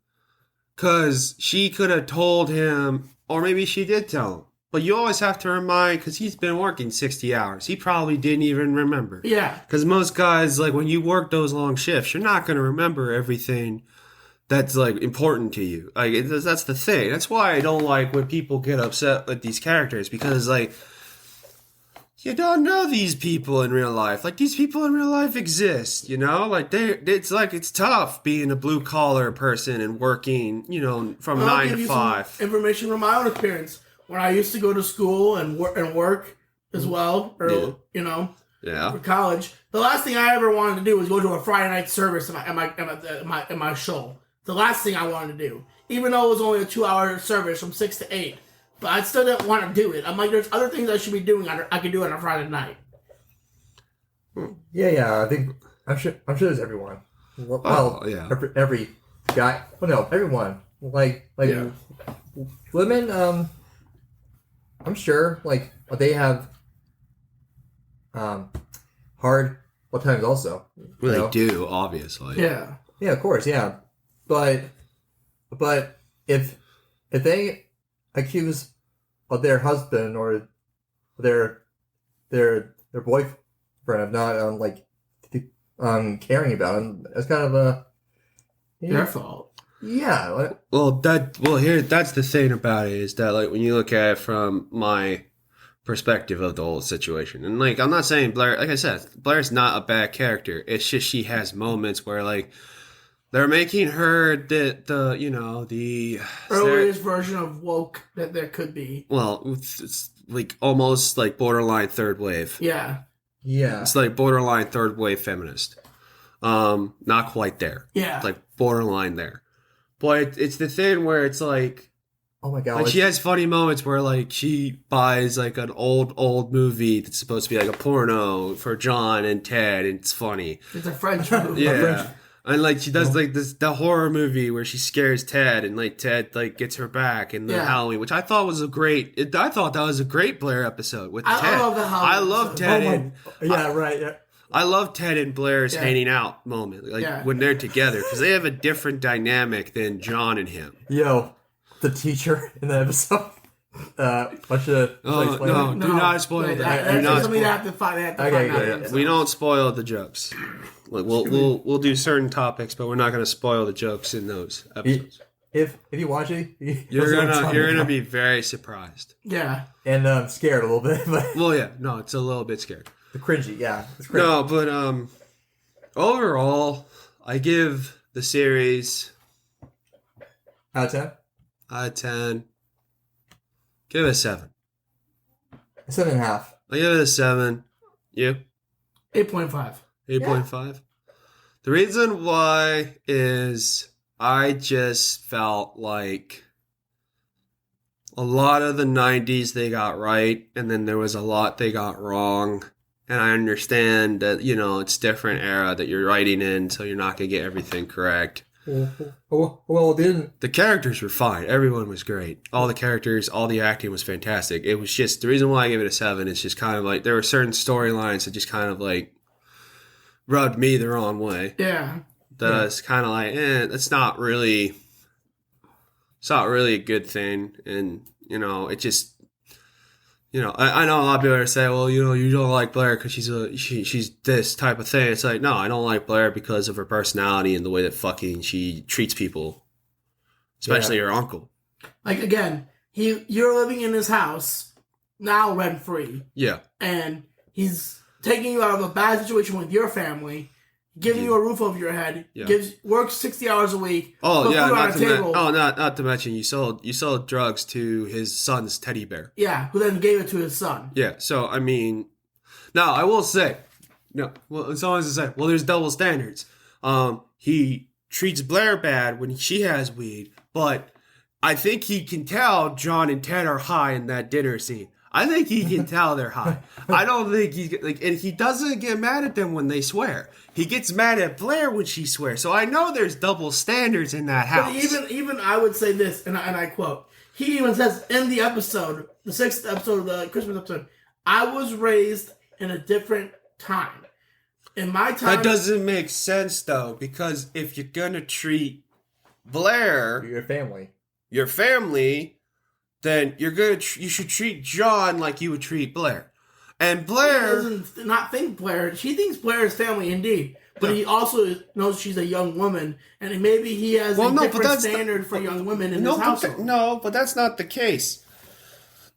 because she could have told him, or maybe she did tell him. But you always have to remind, because he's been working 60 hours. He probably didn't even remember. Yeah. Because most guys, like, when you work those long shifts, you're not going to remember everything that's, like, important to you. Like, that's the thing. That's why I don't like when people get upset with these characters. Because, like, you don't know these people in real life. Like, these people in real life exist, you know? Like, it's tough being a blue-collar person and working, from 9 to 5. Information from my own experience. When I used to go to school and work as well, or for college, the last thing I ever wanted to do was go to a Friday night service at my show. The last thing I wanted to do, even though it was only a 2-hour service from 6 to 8, but I still didn't want to do it. I'm like, there's other things I should be doing. I could do it on a Friday night. Yeah. I'm sure there's everyone. Well, yeah. every guy. Well, no, everyone. Like Yeah. women. I'm sure like they have hard times also. Well, you know? they do, obviously. Yeah. Yeah, of course, yeah. But if they accuse of their husband or their boyfriend of not caring about him, that's kind of a Their fault. yeah. That's the thing about it is that like when you look at it from my perspective of the whole situation, and like I'm not saying Blair, like I said, Blair's not a bad character. It's just she has moments where like they're making her the Earliest version of woke that there could be. well, it's like almost like borderline third wave. Yeah. Yeah. It's like borderline third wave feminist. Not quite there. Yeah. It's like borderline there. But it's the thing where it's like, oh my god, like she has funny moments where like she buys like an old movie that's supposed to be like a porno for John and Ted, and it's funny. It's a French movie. Yeah. And like she does like the horror movie where she scares Ted and like Ted like gets her back in the Halloween, which I thought was I thought that was a great Blair episode with Ted. I love the Halloween. I love Ted. right. Yeah. I love Ted and Blair's hanging out moment, like when they're together, because they have a different dynamic than John and him. Yo, the teacher in the episode. Do not spoil that. Do not Something spoil. have to find out. We don't spoil the jokes. Like we'll do certain topics, but we're not going to spoil the jokes in those episodes. If you watch it, you're gonna be very surprised. Yeah, and scared a little bit. But well, yeah, no, it's a little bit scared. The cringy, yeah. It's cringy. No, but overall, I give the series out of 10. Out of 10, give it a 7. 7.5. I give it a 7. You? 8.5. 8.5. The reason why is I just felt like a lot of the 90s they got right, and then there was a lot they got wrong. And I understand that, it's a different era that you're writing in, so you're not going to get everything correct. Well, didn't... The characters were fine. Everyone was great. All the characters, all the acting was fantastic. It was just, the reason why I give it a 7 is just kind of like, there were certain storylines that just kind of like rubbed me the wrong way. Yeah. It's kind of like, it's not really a good thing. And, it just... I know a lot of people are saying, well, you don't like Blair because she's this type of thing. It's like, no, I don't like Blair because of her personality and the way that fucking she treats people, especially her uncle. Like, again, you're living in his house, now rent-free. Yeah. And he's taking you out of a bad situation with your family, giving you a roof over your head, works 60 hours a week. Oh yeah, not to mention you sold drugs to his son's teddy bear. Yeah, who then gave it to his son. Yeah, so I mean, now I will say, someone has to say, well, there's double standards. He treats Blair bad when she has weed, but I think he can tell John and Ted are high in that dinner scene. I think he can tell they're high. I don't think and he doesn't get mad at them when they swear. He gets mad at Blair when she swears. So I know there's double standards in that house. But even I would say this, and I quote, he even says in the episode, the 6th episode of the Christmas episode, I was raised in a different time. In my time... That doesn't make sense, though, because if you're going to treat Blair... Your family... then you should treat John like you would treat Blair. And Blair... He doesn't not think Blair. She thinks Blair is family indeed. But he also knows she's a young woman. And maybe he has a different standard for young women in his household. But that's not the case.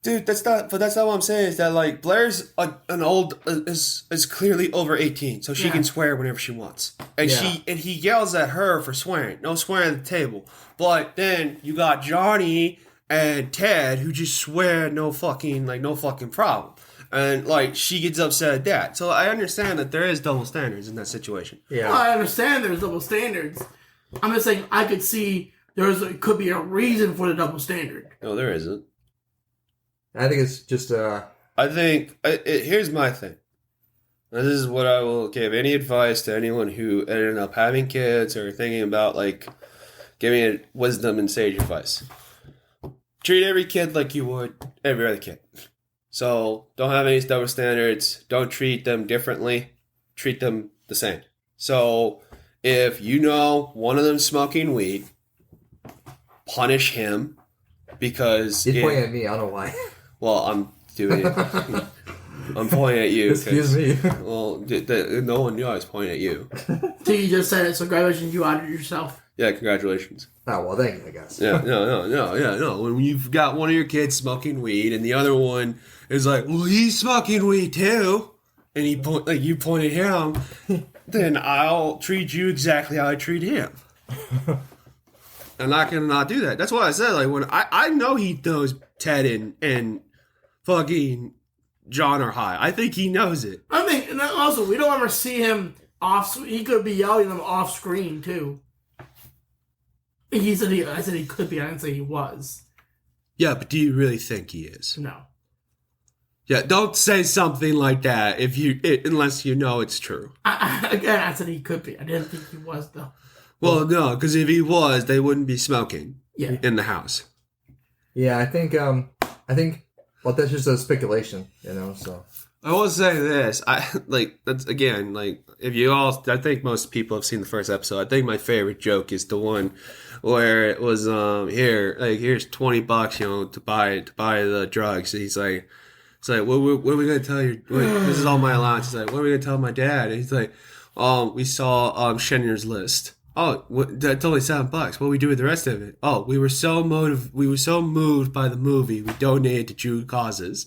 Dude, that's not what I'm saying is that, like, Blair's is clearly over 18. So she can swear whenever she wants. And he yells at her for swearing. No swearing at the table. But then you got Johnny... and Ted, who just swear no fucking problem. And, like, she gets upset at that. So I understand that there is double standards in that situation. Yeah. Well, I understand there's double standards. I'm just saying I could see could be a reason for the double standard. No, there isn't. I think it's just I think... here's my thing. This is what I will give any advice to anyone who ended up having kids or thinking about like giving it wisdom and sage advice. Treat every kid like you would every other kid. So don't have any double standards. Don't treat them differently. Treat them the same. So if you know one of them smoking weed, punish him because He's pointing at me. I don't know why. Well, I'm doing it. I'm pointing at you. Excuse me. Well, no one knew I was pointing at you. So you just said it, so congratulations, you outed yourself. Yeah, congratulations. Oh, well, thank you, I guess. Yeah, no. When you've got one of your kids smoking weed and the other one is like, well, he's smoking weed too, and you pointed him, then I'll treat you exactly how I treat him. I'm not gonna not do that. That's what I said. Like when I know he knows Ted and fucking John are high. I think he knows it. I think, and also, we don't ever see him off. He could be yelling them off screen too. I said he could be. I didn't say he was. Yeah, but do you really think he is? No. Yeah, don't say something like that unless you know it's true. I said he could be. I didn't think he was though. Well, no, because if he was, they wouldn't be smoking in the house. Yeah, I think, well, that's just a speculation, so. I will say this. That's again, if you all, I think most people have seen the first episode. I think my favorite joke is the one where it was, here's $20, to buy the drugs. And he's like, what are we going to tell you? This is all my allowance. He's like, what are we going to tell my dad? And he's like, we saw, Schindler's List. Oh, that's only $7. What do we do with the rest of it? Oh, we were so moved by the movie, we donated to Jew causes.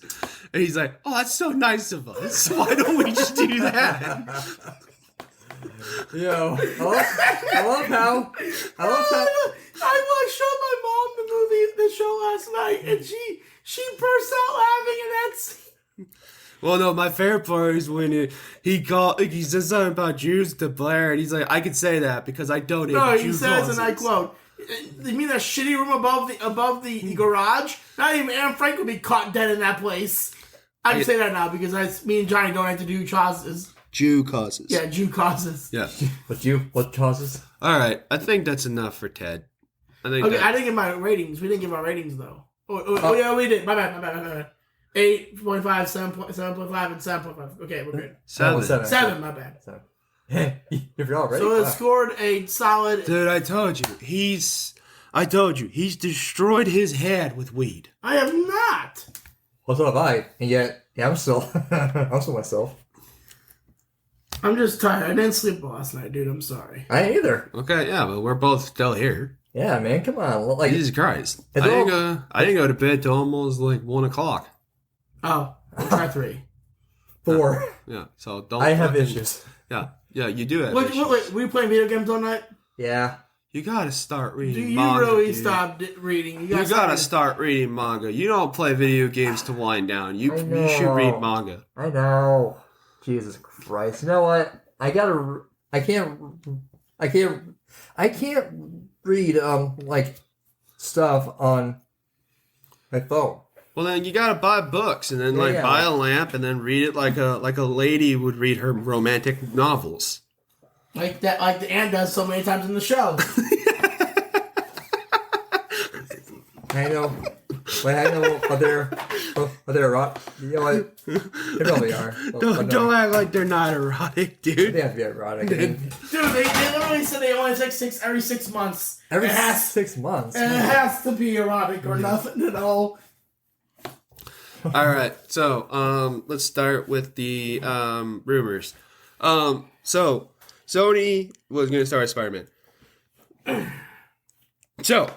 And he's like, oh, that's so nice of us. Why don't we just do that? Yo, I love how. I showed my mom the show last night, and she burst out laughing, and that's. Well, no, my favorite part is when he says something about Jews to Blair, and he's like, I could say that because I donated to Jew he says, causes. and I quote, you mean that shitty room above the garage? Not even Anne Frank would be caught dead in that place. I can say that now because me and Johnny donate to Jew causes. Jew causes. Yeah, Jew causes. Yeah. What causes? All right, I think that's enough for Ted. I didn't give my ratings. We didn't give our ratings though. Oh yeah, we did. My bad. 8.5, 7.5, and 7.5. Okay, we're good. 7, my bad. 7. If you're all ready. So it scored a solid. Dude, I told you. He's destroyed his head with weed. I have not. Well, so have I. And yet, I'm still myself. I'm just tired. I didn't sleep last night, dude. I'm sorry. I ain't either. Okay, yeah, but we're both still here. Yeah, man, come on. Jesus Christ. I didn't go to bed till almost 1 o'clock. Oh, we'll try 3. 4. Yeah, so don't. I have issues. Yeah, you do have issues. Wait, were you playing video games all night? Yeah. You gotta start reading Do you manga. really dude. stop reading? You gotta start reading manga. You don't play video games to wind down. You should read manga. I know. Jesus Christ. You know what? I can't read stuff on my phone. Well, then you gotta buy books and then buy a lamp and then read it like a lady would read her romantic novels. Like the Anne does so many times in the show. I know. But they're erotic. You know what? They probably are. Don't act like they're not erotic, dude. They have to be erotic. Dude, they literally said they only take every 6 months. Every 6 months. And it has to be erotic or nothing at all. All right, so let's start with the rumors. So Sony was going to start Spider-Man. So,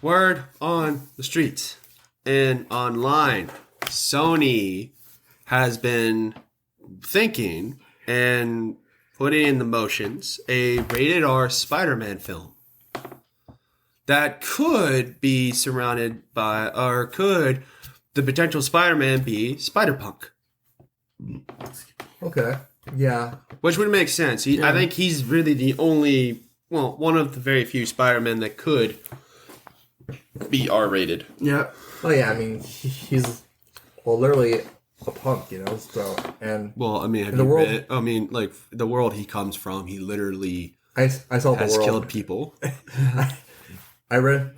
word on the streets and online, Sony has been thinking and putting in the motions a rated R Spider-Man film that could be surrounded by, or could the potential Spider-Man be Spider-Punk. Okay. Yeah. Which would make sense. I think he's really the only, one of the very few Spider-Men that could be R-rated. Yeah. Oh, yeah, I mean, he's, literally a punk, you know. So well, I mean, have the you world- read? I mean, like the world he comes from, he literally I saw the has world. killed people. I read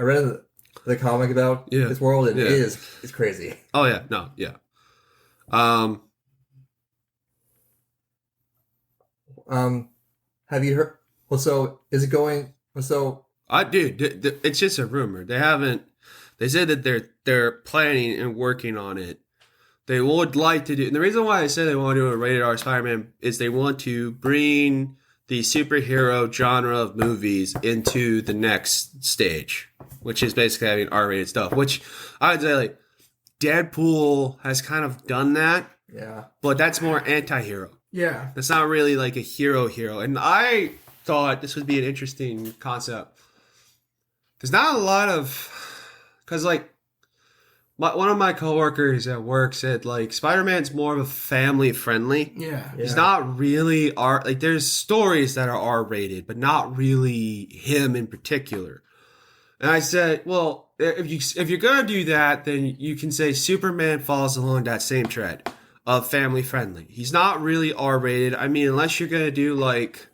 the comic about this world, and it's crazy. Oh yeah, no, yeah. Have you heard? Well, so is it going? So Dude, it's just a rumor. They haven't. They said that they're planning and working on it. They would like to do. And the reason why I say they want to do a rated R Spider-Man is they want to bring the superhero genre of movies into the next stage, which is basically having R-rated stuff. Which I would say, like, Deadpool has kind of done that. Yeah, but that's more anti-hero. Yeah, That's not really like a hero. And I thought this would be an interesting concept. There's not a lot of, because like one of my coworkers at work said like Spider-Man's more of a family friendly. yeah. He's not really like there's stories that are R-rated, but not really him in particular. And I said, well, if you're gonna do that, then you can say Superman falls along that same tread of family friendly. He's not really R-rated. I mean, unless you're gonna do like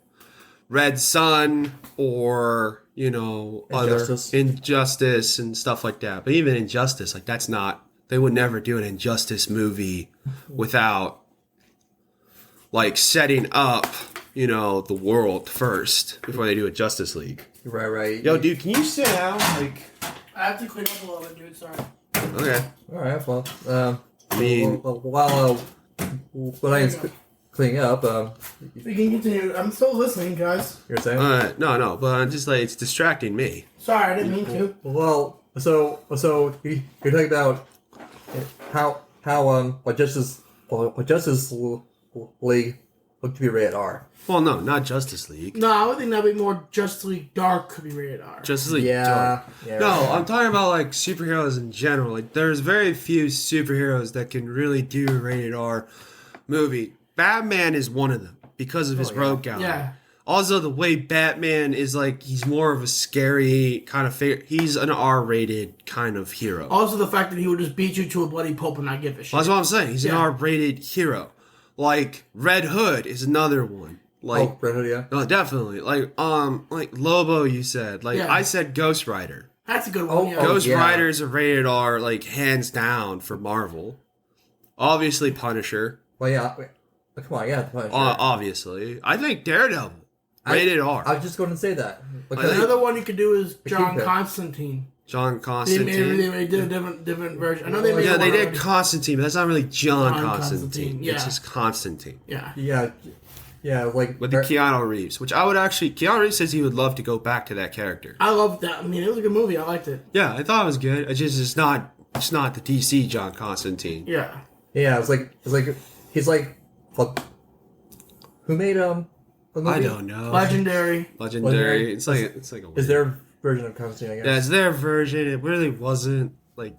Red Sun or Injustice. other Injustice and stuff like that. But even Injustice, like that's not. They would never do an Injustice movie without like setting up, the world first before they do a Justice League. right. Yo, dude, can you sit down? Like, I have to clean up a little bit, dude. Sorry. okay. All right. Well, I mean, while I was cleaning up, We can continue. I'm still listening, guys. you're saying. no, but I'm just like it's distracting me. Sorry, I didn't mean to. Well, so you're talking about how Justice League looked to be rated R. Well, no, not Justice League. No, I would think that'd be more Justice League Dark could be rated R. Justice League. Yeah. No, I'm talking about like superheroes in general. Like, there's very few superheroes that can really do a rated R movie. Batman is one of them because of his rogue gallery. Yeah. Also, the way Batman is like, he's more of a scary kind of figure. He's an R-rated kind of hero. Also, the fact that he would just beat you to a bloody pulp and not give a shit. Well, that's what I'm saying. He's an R-rated hero. Like Red Hood is another one. Like, Red Hood, yeah. no, definitely. Like Lobo, you said. Like, Yeah. I said Ghost Rider. That's a good one. Yeah. Ghost yeah. Rider's a rated R, like, hands down for Marvel. Obviously, Punisher. Well, yeah. Come on, yeah. Punisher. Obviously. I think Daredevil. Rated R. I was just going to say that. Because Another one you could do is John Kingpin. Constantine. John They Constantine. did a different version. I know they made Yeah, they one did already. Constantine, but that's not really John Constantine. Constantine, yeah. It's just Constantine. Yeah. yeah, like With the Keanu Reeves, which I would actually... Keanu Reeves says he would love to go back to that character. I loved that. I mean, it was a good movie. I liked it. Yeah, I thought it was good. It's not the DC John Constantine. Yeah. yeah, it's like he's like, fuck, who made the movie? I don't know. Legendary. Legendary. It's like a... Is their version of Constantine? I guess. Yeah, it's their version. It really wasn't like...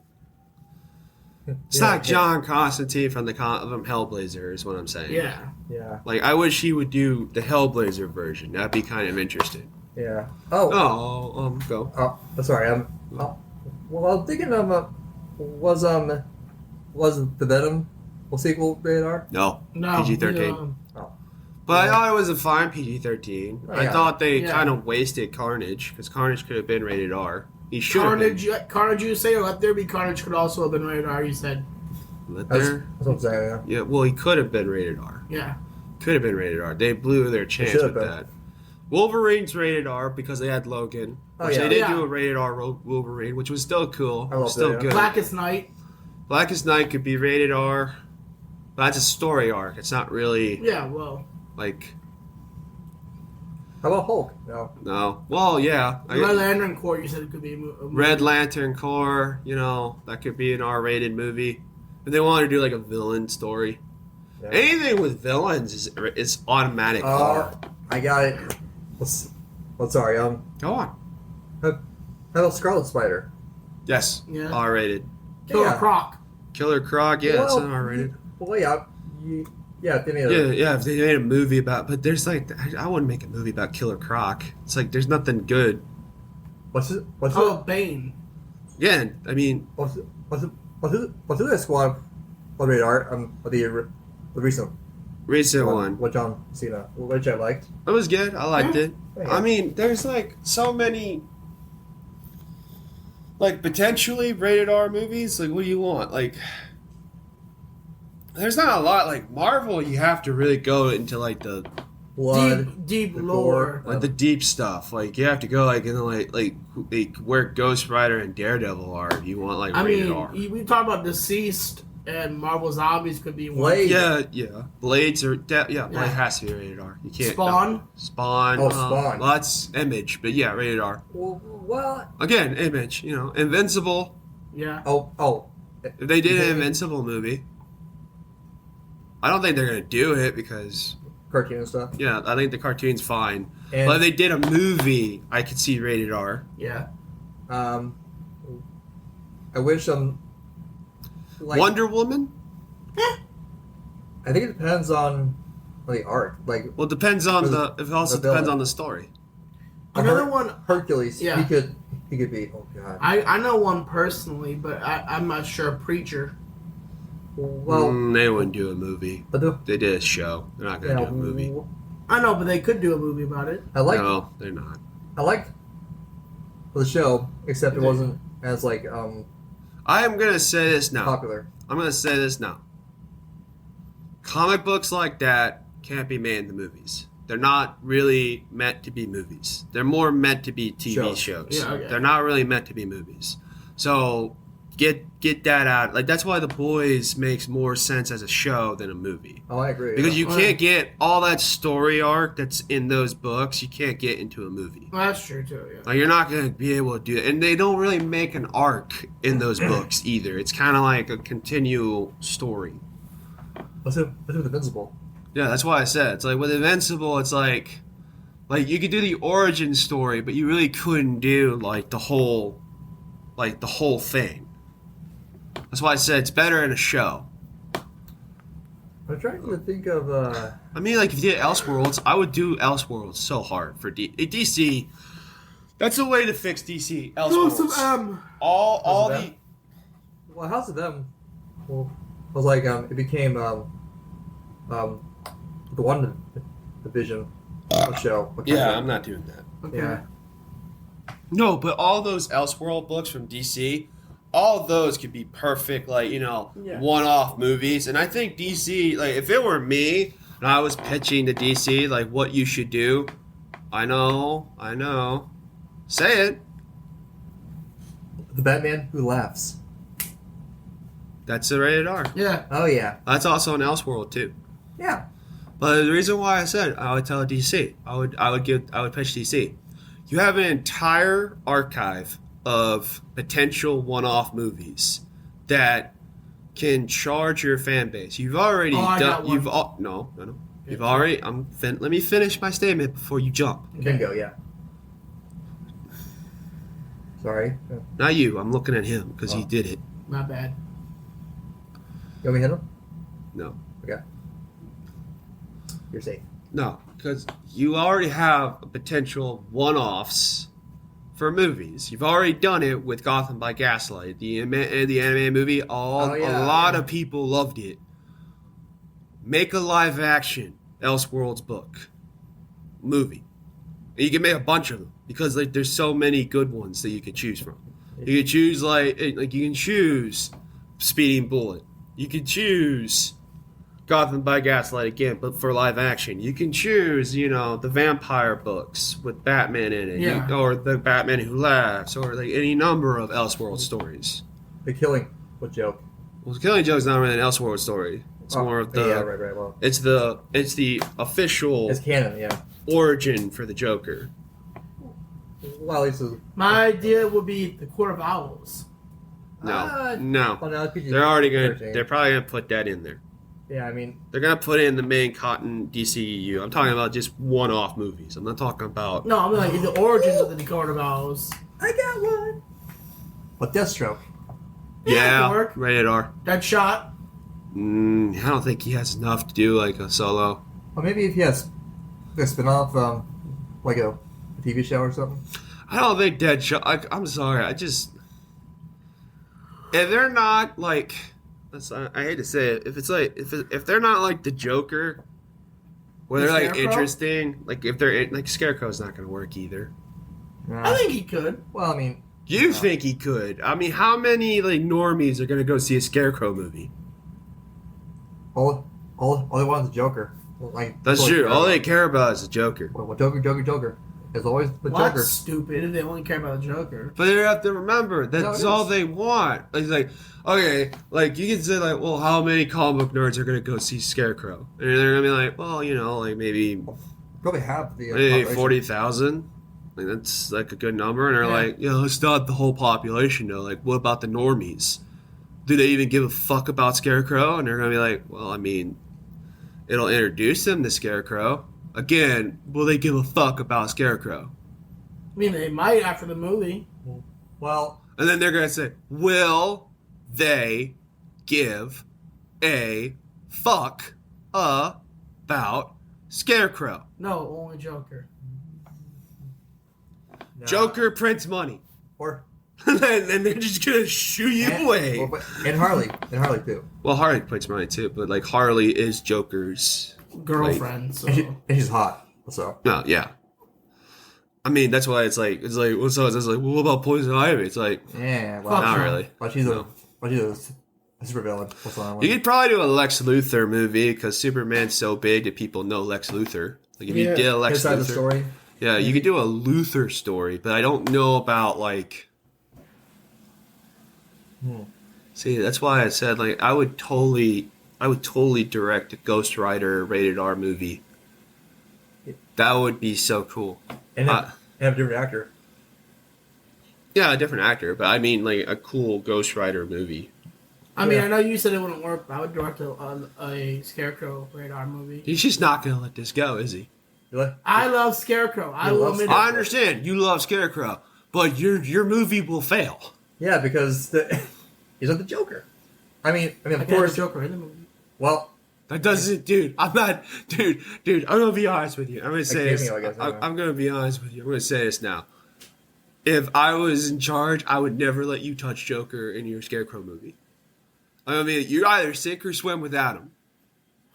It's Yeah, not John Constantine from from Hellblazer is what I'm saying. Yeah. Yeah. Like, I wish he would do the Hellblazer version. That'd be kind of interesting. Yeah. Go. Oh, sorry. Well, I'm thinking was the Venom sequel rated R? No. No. PG-13. Oh. But I thought it was a fine PG-13. Oh, I yeah. thought they Yeah. kind of wasted Carnage, because Carnage could have been rated R. He should have been. Carnage, you say, or Let There Be Carnage could also have been rated R, you said. Let That's there... what I'm saying. Yeah, well, he could have been rated R. Yeah. Could have been rated R. They blew their chance should with have been. that. Wolverine's rated R because they had Logan. Oh, Which yeah. they did Yeah. do a rated R Wolverine, which was still cool. I love Still that, yeah. good. Blackest Night. Blackest Night could be rated R. But that's a story arc. It's not really Yeah, well. like... How about Hulk? No. No. Well, yeah. Red Lantern Corps, you said it could be a movie. Red Lantern Corps, that could be an R-rated movie. If they want to do like a villain story. Yeah. Anything with villains is automatic R. I got it. Sorry. Go on. How about Scarlet Spider? Yes. Yeah. R-rated. Killer Yeah. Croc. Killer Croc, yeah, it's an R-rated. Well, yeah. They made Yeah, if they made a movie about... But there's like... I wouldn't make a movie about Killer Croc. It's like, there's nothing good. What's Oh, Bane. Yeah, I mean... What's Suicide Squad rated R. The recent Recent one. with John Cena, which I liked. It was good. I liked it. Yeah. I mean, there's like so many like potentially rated R movies. Like, what do you want? Like, there's not a lot. Like Marvel, you have to really go into like the deep the lore. like the deep stuff. Like you have to go like in like where Ghost Rider and Daredevil are. You want like rated R. We talk about Deceased and Marvel Zombies could be one. Blade. Yeah. Blades are Blade has to be rated R. You can't Spawn. Spawn. Oh, Spawn. Well, that's Image, but yeah, rated R. Well, Again, Image. Invincible. Yeah. oh. If they did an Invincible movie, I don't think they're gonna do it because Cartoon and stuff. yeah, I think the cartoon's fine. And, But if they did a movie, I could see rated R. Yeah. I wish like, Wonder Woman. I think it depends on the art. Like, Well, it depends on It also the depends villain. on the story. Another one. Hercules. Yeah. He could be. Oh god. I know one personally, but I'm not sure. Preacher. Well, They wouldn't do a movie. but They did a show. They're not gonna do a movie. I know, but they could do a movie about it. I liked No, they're not. the show, except it wasn't as like I am gonna say this now. popular. I'm gonna say this now. Comic books like that can't be made into movies. They're not really meant to be movies. They're more meant to be TV shows. Yeah, okay. They're not really meant to be movies. So get that out. Like that's why The Boys makes more sense as a show than a movie. Oh, I agree. Because you can't get all that story arc that's in those books. You can't get into a movie. Well, that's true too. Yeah. Like you're not going to be able to do it. And they don't really make an arc in those books either. It's kind of like a continual story. What's it with Invincible? Yeah, that's why I said it's like with Invincible. It's like you could do the origin story, but you really couldn't do like the whole thing. That's why I said it's better in a show. I'm trying to think of. I mean, like if you did Elseworlds, I would do Elseworlds so hard for DC. That's a way to fix DC. Elseworlds. All the. Well, House of M. Well, was like it became the one division show. Yeah, I'm not doing that. Okay. Yeah. No, but all those Elseworld books from DC, all of those could be perfect, like, one-off movies. And I think DC, like, if it were me and I was pitching to DC, like, what you should do, I know. Say it. The Batman Who Laughs. That's a rated R. Yeah. Oh yeah. That's also an Elseworld, too. Yeah. But the reason why I said I would tell DC, I would pitch DC. You have an entire archive of potential one-off movies that can charge your fan base. You've already done. No. You've already. Let me finish my statement before you jump. Bingo. Yeah. Sorry. Not you. I'm looking at him because he did it. Not bad. You want me to hit him? No. Okay. You're safe. No, because you already have potential one-offs for movies. You've already done it with Gotham by Gaslight, the anime movie. A lot of people loved it. Make a live-action Elseworlds book movie. And you can make a bunch of them because like there's so many good ones that you can choose from. You can choose like you can choose Speeding Bullet. You can choose Gotham by Gaslight again, but for live action. You can choose, the vampire books with Batman in it, or the Batman Who Laughs, or like any number of Elseworld stories. The Killing Joke. Well, the Killing Joke's not really an Elseworld story. It's more of the. Yeah, right. Well, it's the official. It's canon, yeah. Origin for the Joker. Well, at least My idea would be the Court of Owls. No. Well, no, They're probably gonna put that in there. Yeah, I mean, they're gonna put it in the main cotton DCEU. I'm talking about just one-off movies. I'm not talking about. No, I mean like the origins of the Court of Owls. I got one. But Deathstroke. Yeah, rated R. Deadshot. I don't think he has enough to do like a solo. Or maybe if he has a spin-off, like a TV show or something. I don't think Deadshot. I'm sorry. If they're not like I hate to say it. If it's like if they're not like the Joker, where they're like Scarecrow? interesting, like if they're like Scarecrow's not going to work either. I think he could. Well, I mean, You think he could? I mean, how many like normies are going to go see a Scarecrow movie? all they want is the Joker. Like That's true. All they care about is the Joker. Well, Joker. It's always the Well, Joker. that's stupid if they only care about the Joker. But they have to remember that's No, it all is. they want. It's like, okay, like you can say like, well, how many comic book nerds are gonna go see Scarecrow? And they're gonna be like, well, you know, like maybe Probably half the maybe population. 40,000. Like that's like a good number. And they're Yeah. like, yeah, it's not the whole population though. Like, what about the normies? Do they even give a fuck about Scarecrow? And they're gonna be like, well, I mean, it'll introduce them to Scarecrow. Again, will they give a fuck about Scarecrow? I mean, they might after the movie. Well, And then they're going to say, will they give a fuck about Scarecrow? No, only Joker. no. Joker prints money. or And then they're just going to shoo you away. and Harley too. Well, Harley prints money too, but like Harley is Joker's Girlfriend, so. And she's hot. So No, yeah. I mean, that's why it's like, well, so it's like, well, what about Poison Ivy? It's like, yeah, well, Fuck not no. really. But she's No. a super villain. What's on You could probably do a Lex Luthor movie because Superman's so big that people know Lex Luthor. Like if you Yeah. did a Lex His side Luthor, of the story. yeah, you could do a Luthor story, but I don't know about like. See, that's why I said like I would totally direct a Ghost Rider rated R movie. That would be so cool. And have a different actor. Yeah, a different actor, but I mean like a cool Ghost Rider movie. I mean, Yeah. I know you said it wouldn't work, but I would direct a Scarecrow radar movie. He's just not gonna let this go, is he? Really? I love Scarecrow. I You will love admit I it. understand you love Scarecrow, but your movie will fail. Yeah, because he's not the Joker. I mean, I of can't course. have Joker in the movie. Well, That doesn't, dude. I'm not, dude. I'm gonna be honest with you. I'm gonna say this. cameo, I guess, I don't know. I'm gonna be honest with you. I'm gonna say this now. If I was in charge, I would never let you touch Joker in your Scarecrow movie. I mean, you either sink or swim without him.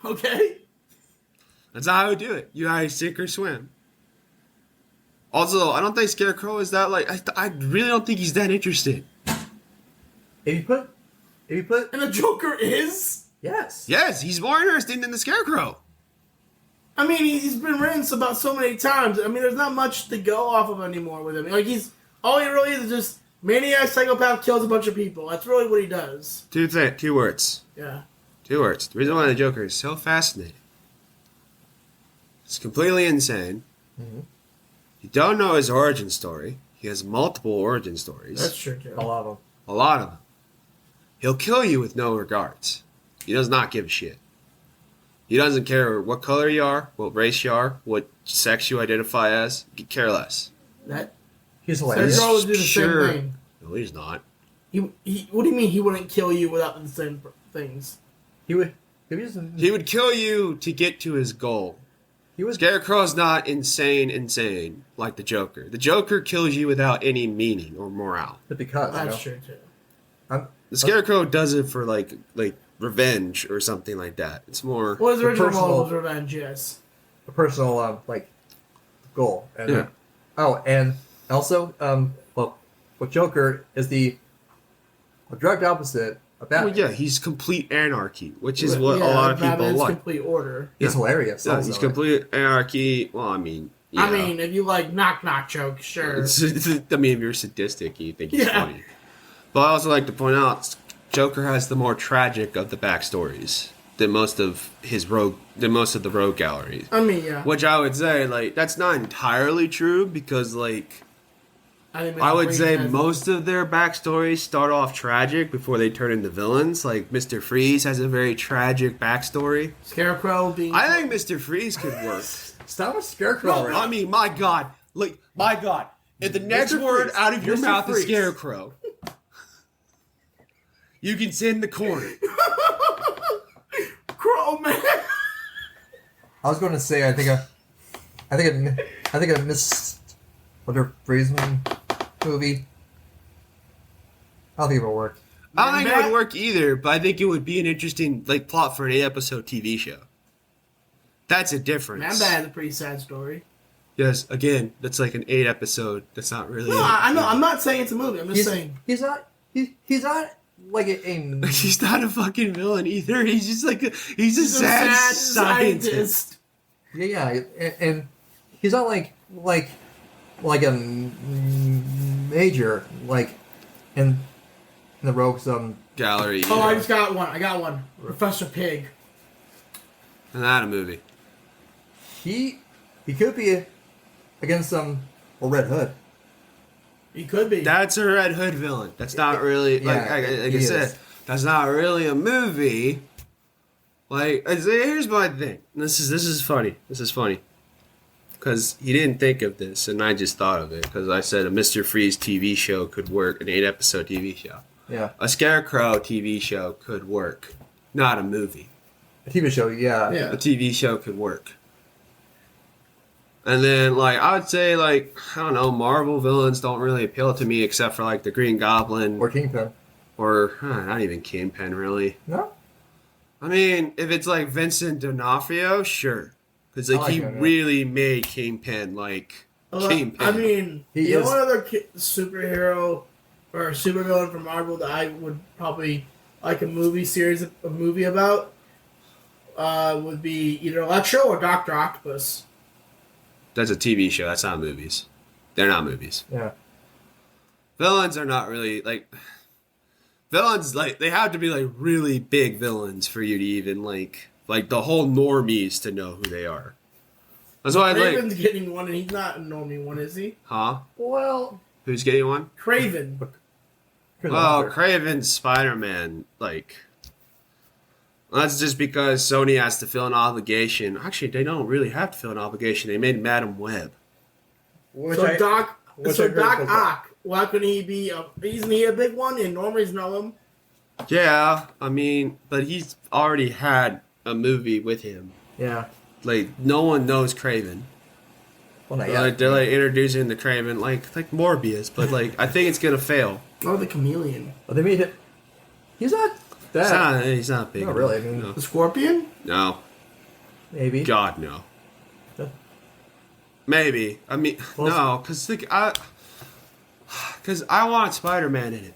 Okay. That's how I would do it. You either sink or swim. Also, I don't think Scarecrow is that like. I really don't think he's that interested. if you put, And the Joker is? yes, Yes, he's more interesting than the Scarecrow. I mean, he's been rinsed about so many times. I mean, there's not much to go off of anymore with him. Like, all he really is just maniac, psychopath, kills a bunch of people. That's really what he does. Two words. Yeah. 2 words. The reason why the Joker is so fascinating. It's completely insane. Mhm. You don't know his origin story. He has multiple origin stories. That's true, too. a lot of them. A lot of them. He'll kill you with no regards. He does not give a shit. He doesn't care what color you are, what race you are, what sex you identify as. He could care less. That He's Scarecrow hilarious. would do the Sure. same thing. No, he's not. He, what do you mean he wouldn't kill you without the same things? He would. He would kill you to get to his goal. He was. Scarecrow's not insane like the Joker. The Joker kills you without any meaning or morale. Because That's you know, true, too. The Scarecrow does it for like revenge or something like that. It's more. Well, his The original personal- role was revenge, yes. a personal goal. And, Yeah. and also what Joker is the direct opposite of Batman. Well, yeah, he's complete anarchy, which is what Yeah, a lot of people Batman's like. complete order. He's hilarious. Yeah, also. he's complete anarchy. Well, I mean, yeah. I mean, if you like knock knock joke, sure. I mean, if you're sadistic, you think he's Yeah. funny. But I also like to point out, Joker has the more tragic of the backstories than most of the rogue galleries. I mean, yeah. Which I would say, like, that's not entirely true because, like, I would say most of their backstories start off tragic before they turn into villains. Like, Mr. Freeze has a very tragic backstory. Scarecrow being. I think Mr. Freeze could work. Stop with Scarecrow. No, already. I mean, my God. Like, my God. If the next Mr. word Freeze. out of your Mr. mouth is Freeze. Scarecrow, you can sit in the corner. Crow man. I was going to say I think I missed what her Friesman movie. I don't think it will work. I don't think it Man-Bat? would work either, but I think it would be an interesting like plot for an 8-episode TV show. That's a difference. Man-Bat has a pretty sad story. Yes, again, that's like an 8-episode. That's not really. No, I know. I'm not saying it's a movie. I'm just saying He's not like a He's not a fucking villain either. He's just like he's a sad scientist. Yeah, and he's not like a major like in the Rogues Gallery. Oh, I just got one. I got one. Professor Pig. Not a movie. he could be against a Red Hood. He could be. That's a Red Hood villain. That's not really like Yeah, like he I said. is. That's not really a movie. Like here's my thing. This is funny. This is funny. Because he didn't think of this, and I just thought of it. Because I said a Mr. Freeze TV show could work, an 8-episode TV show. Yeah, A Scarecrow TV show could work, not a movie. a TV show. Yeah, Yeah. A TV show could work. And then, like, I would say, like, I don't know, Marvel villains don't really appeal to me except for, like, the Green Goblin. or Kingpin. Or not even Kingpin, really. No, I mean, if it's, like, Vincent D'Onofrio, sure. Because, like, I like he him, yeah. really made Kingpin, like, Kingpin. I mean, He the is- only other superhero or supervillain from Marvel that I would probably like a movie about would be either Electro or Doctor Octopus. That's a TV show. That's not movies. They're not movies. yeah, Villains are not really, like... Villains, like, they have to be, like, really big villains for you to even, like the whole normies to know who they are. That's why I like... Craven's getting one, and he's not a normie one, is he? Huh? well, Who's getting one? Craven. Oh, Craven's Spider-Man, like... That's just because Sony has to fill an obligation. Actually, they don't really have to fill an obligation. They made Madam Web. So Doc heard Ock. Why couldn't he be? Isn't he a big one? And normies know him. Yeah, I mean, but he's already had a movie with him. yeah. Like, no one knows Craven. Well, not Like, yet. they're like introducing the Craven, like Morbius, but like I think it's gonna fail. Or the chameleon. Well, they made it. He's not that. He's not big. Not really, I mean- no. The Scorpion? No. Maybe. God, no. Yeah. Maybe. I mean, Well, no, because I want Spider-Man in it.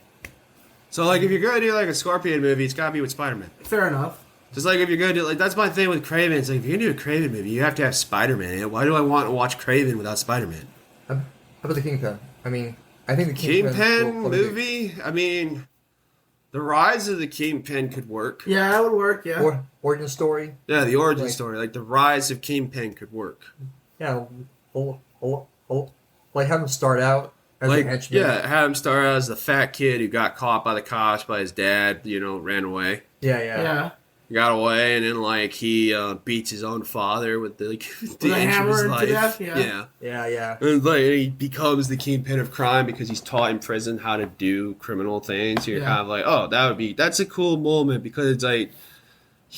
So like, if you're gonna do like a Scorpion movie, it's gotta be with Spider-Man. Fair enough. Just like if you're gonna do like that's my thing with Craven. It's like if you're gonna do a Craven movie, you have to have Spider-Man in it. Why do I want to watch Craven without Spider-Man? How about the Kingpin? I mean, I think the Kingpin Kingpin will be- movie? I mean, the rise of the Kingpin could work. Yeah, that would work. Yeah. origin story. Yeah, the origin Like- story, like the rise of Kingpin could work. Yeah, like have him start out as a Like, henchman. yeah, have him start out as the fat kid who got caught by the cops by his dad, ran away. yeah. Yeah. He got away, and then, like, he beats his own father with, the a inch of hammer his to life. death, yeah. Yeah. And, like, he becomes the kingpin of crime because he's taught in prison how to do criminal things. So you're Yeah. kind of like, oh, that's a cool moment because it's like,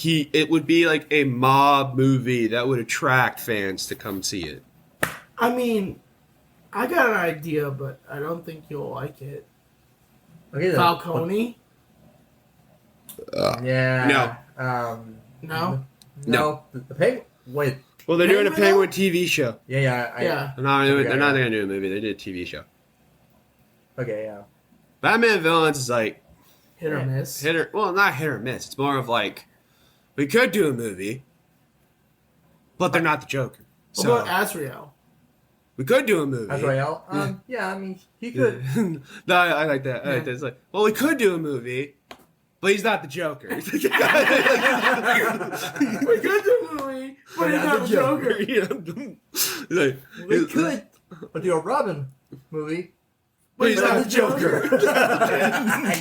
it would be like a mob movie that would attract fans to come see it. I mean, I got an idea, but I don't think you'll like it. Okay, then. Falcone? Yeah. No. No? No. The Penguin. Wait. Well, they're doing a Penguin, Penguin TV show. Yeah. Yeah. They're not going Yeah. to do a movie. They did a TV show. Okay. Yeah. Batman villains is like Hit or miss. not hit or miss. It's more of like, we could do a movie, but they're not the Joker. What So about Azrael? we could do a movie. Azrael. Yeah. I mean, he could. No, I like that. I like that. It's like, well, we could do a movie, but he's not the Joker. We could do a movie, but he's not the Joker. Like, We could do a Robin movie, but he's not the Joker.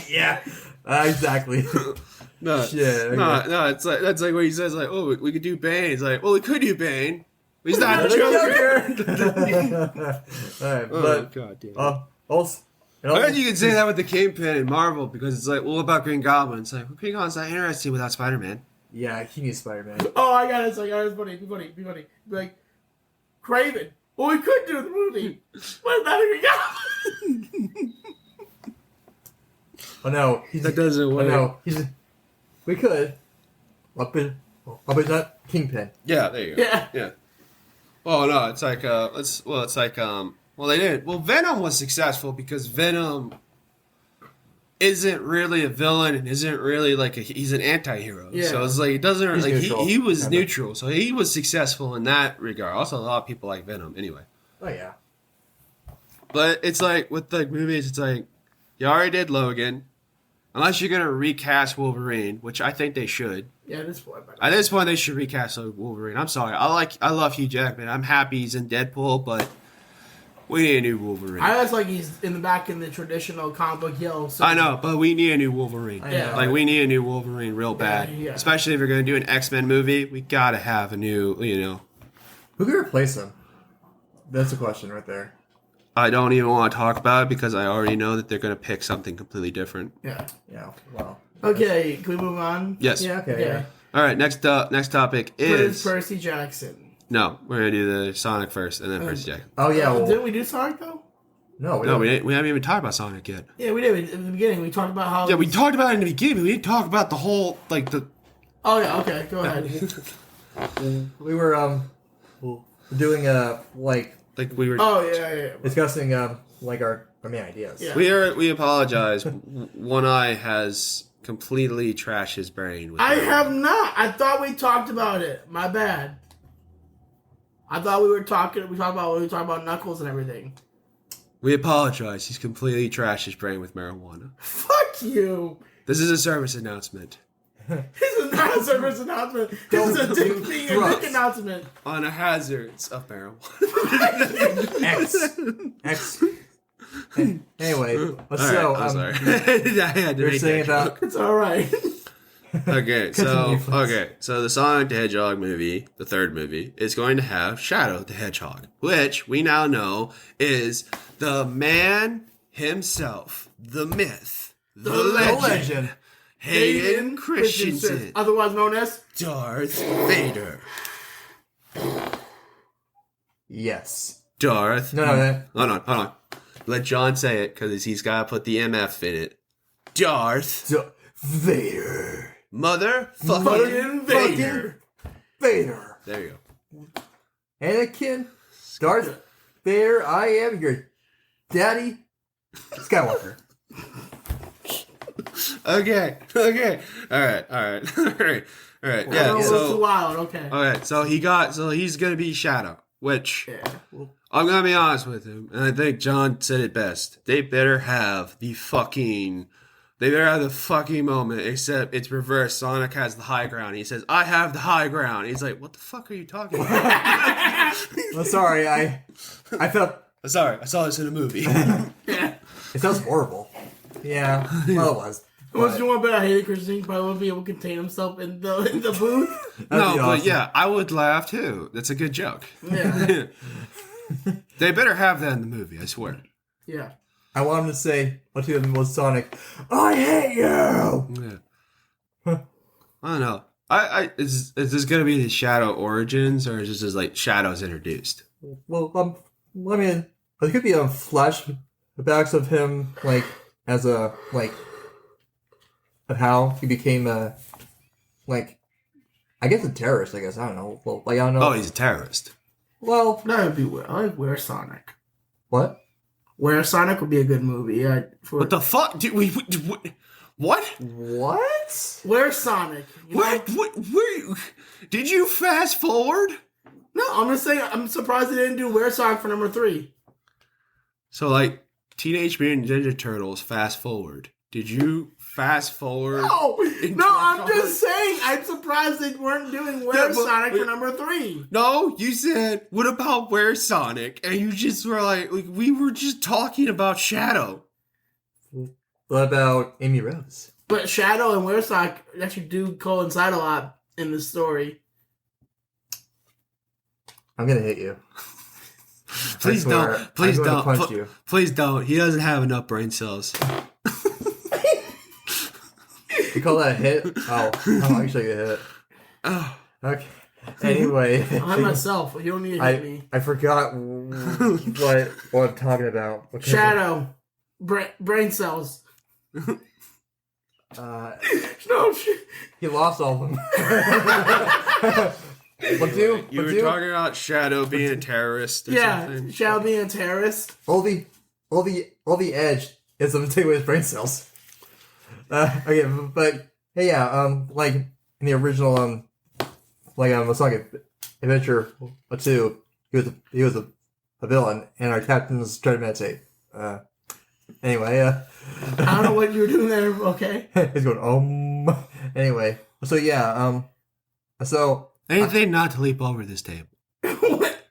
yeah. Exactly. No, Shit, okay. no. It's like that's like what he says. Like, oh, we could do Bane. He's like, well, we could do Bane, but he's not the Joker. Alright, Oh, but God damn. also, I guess you can say that with the Kingpin in Marvel because it's like, well, what about Green Goblin? It's like, well, Green Goblin's not interesting without Spider-Man. yeah, he needs Spider-Man. Oh, I got it. It's funny. Be funny. Be like, Craven. Well, we could do the movie, but not a Oh no, that doesn't Oh work. no, we could. Up in that Kingpin. Yeah, there you go. Yeah. Well, no, it's like they did. Well, Venom was successful because Venom isn't really a villain and isn't really like he's an anti-hero. Yeah. So it's like it doesn't He's like neutral, he was kinda. neutral. So he was successful in that regard. Also, a lot of people like Venom anyway. Oh yeah. But it's like with the movies, it's like you already did Logan, unless you're gonna recast Wolverine, which I think they should. Yeah, this point. At this point, they should recast Wolverine. I'm sorry, I love Hugh Jackman. I'm happy he's in Deadpool, but we need a new Wolverine. I always like he's in the traditional comic book yellow. So I know, but we need a new Wolverine. Yeah. Like we need a new Wolverine real bad. Yeah. Especially if we're gonna do an X-Men movie, we gotta have a new. Who could replace him? That's a question right there. I don't even want to talk about it because I already know that they're gonna pick something completely different. Yeah. Yeah. Well. Okay, can we move on? Yes. Yeah. Okay. Yeah. All right. Next topic is Percy Jackson. no. We're gonna do the Sonic first, and then Percy Jackson. Oh yeah. Well, Didn't we do Sonic though? no. No, we haven't even talked about Sonic yet. Yeah, we did. In the beginning, we talked about how. Yeah, we talked about it in the beginning, but we didn't talk about the whole the. Oh yeah. Okay. Go ahead. We were doing like We were. Oh yeah. discussing like our main ideas. Yeah. We apologize. One Eye has completely trashed his brain. With I that. have not. I thought we talked about it. My bad. I thought we talked about Knuckles and everything. We apologize. He's completely trashed his brain with marijuana. Fuck you. This is a service announcement. This is not a service announcement. This is a dick being a drugs. dick announcement. On the hazards of marijuana. X. Anyway, All so right, I'm sorry. I had to you're make saying that about It's all right. joke. Okay, Continue, please. so the Sonic the Hedgehog movie, the third movie, is going to have Shadow the Hedgehog, which we now know is the man himself, the myth, the legend, Hayden Christensen, otherwise known as. Darth Vader. yes. Darth. No, Hold on. Let John say it because he's got to put the MF in it. Darth Vader. Motherfucking Vader. Vader. There you go. Anakin, Darth Vader, I am your daddy, Skywalker. Okay. All right. Yeah. No, it's too So wild. Okay. he's gonna be Shadow, which Yeah. I'm gonna be honest with him, and I think John said it best. They better have the fucking moment, except it's reversed. Sonic has the high ground. He says, I have the high ground. He's like, what the fuck are you talking about? I'm sorry, I felt Sorry, I saw this in a movie. Yeah. it sounds horrible. Yeah, well it was. What you want to bet I hated Christine probably won't be able to contain himself in the booth? No, be but awesome. yeah, I would laugh too. That's a good joke. Yeah. They better have that in the movie, I swear. Yeah. I want him to say, what to him was Sonic, I hate you! Yeah. I don't know. Is this gonna be the Shadow origins, or is this just like Shadow's introduced? Well, I mean, there could be flashbacks of him, like, as a, like, of how he became a, like, I guess a terrorist, I guess, I don't know. Well, like, I don't know. Oh, he's a terrorist. Well, That would be weird. I like Where Sonic. what? Where Sonic would be a good movie. Yeah. What the fuck? What? What? Where Sonic? You know? What? Did you fast forward? No, I'm just saying. I'm surprised they didn't do Where Sonic for number 3. So, like, Teenage Mutant Ninja Turtles fast forward. Did you fast forward? No, I'm just saying. I'm surprised they weren't doing Where Sonic for number 3. No, you said, what about Where's Sonic? And you just were like, we were just talking about Shadow. What about Amy Rose? But Shadow and Where Sonic actually do coincide a lot in the story. I'm gonna hit you. Please I swear, don't. Please I'm gonna don't. punch you. Please don't. He doesn't have enough brain cells. You call that a hit? Oh, I'll show you a hit. Oh. Okay. Anyway, I myself. You don't need to hit me. I forgot what I'm talking about. Shadow. Brain cells. No, he lost all of them. You were talking about Shadow being a terrorist or something? Shadow being a terrorist. All the edge is them take away his brain cells. Okay, but hey, yeah, like in the original, Sonic Adventure 2, he was a villain, and our captains tried to meditate. Anyway, I don't know what you were doing there. Okay, he's going Anyway, so yeah, so anything not to leap over this table. What?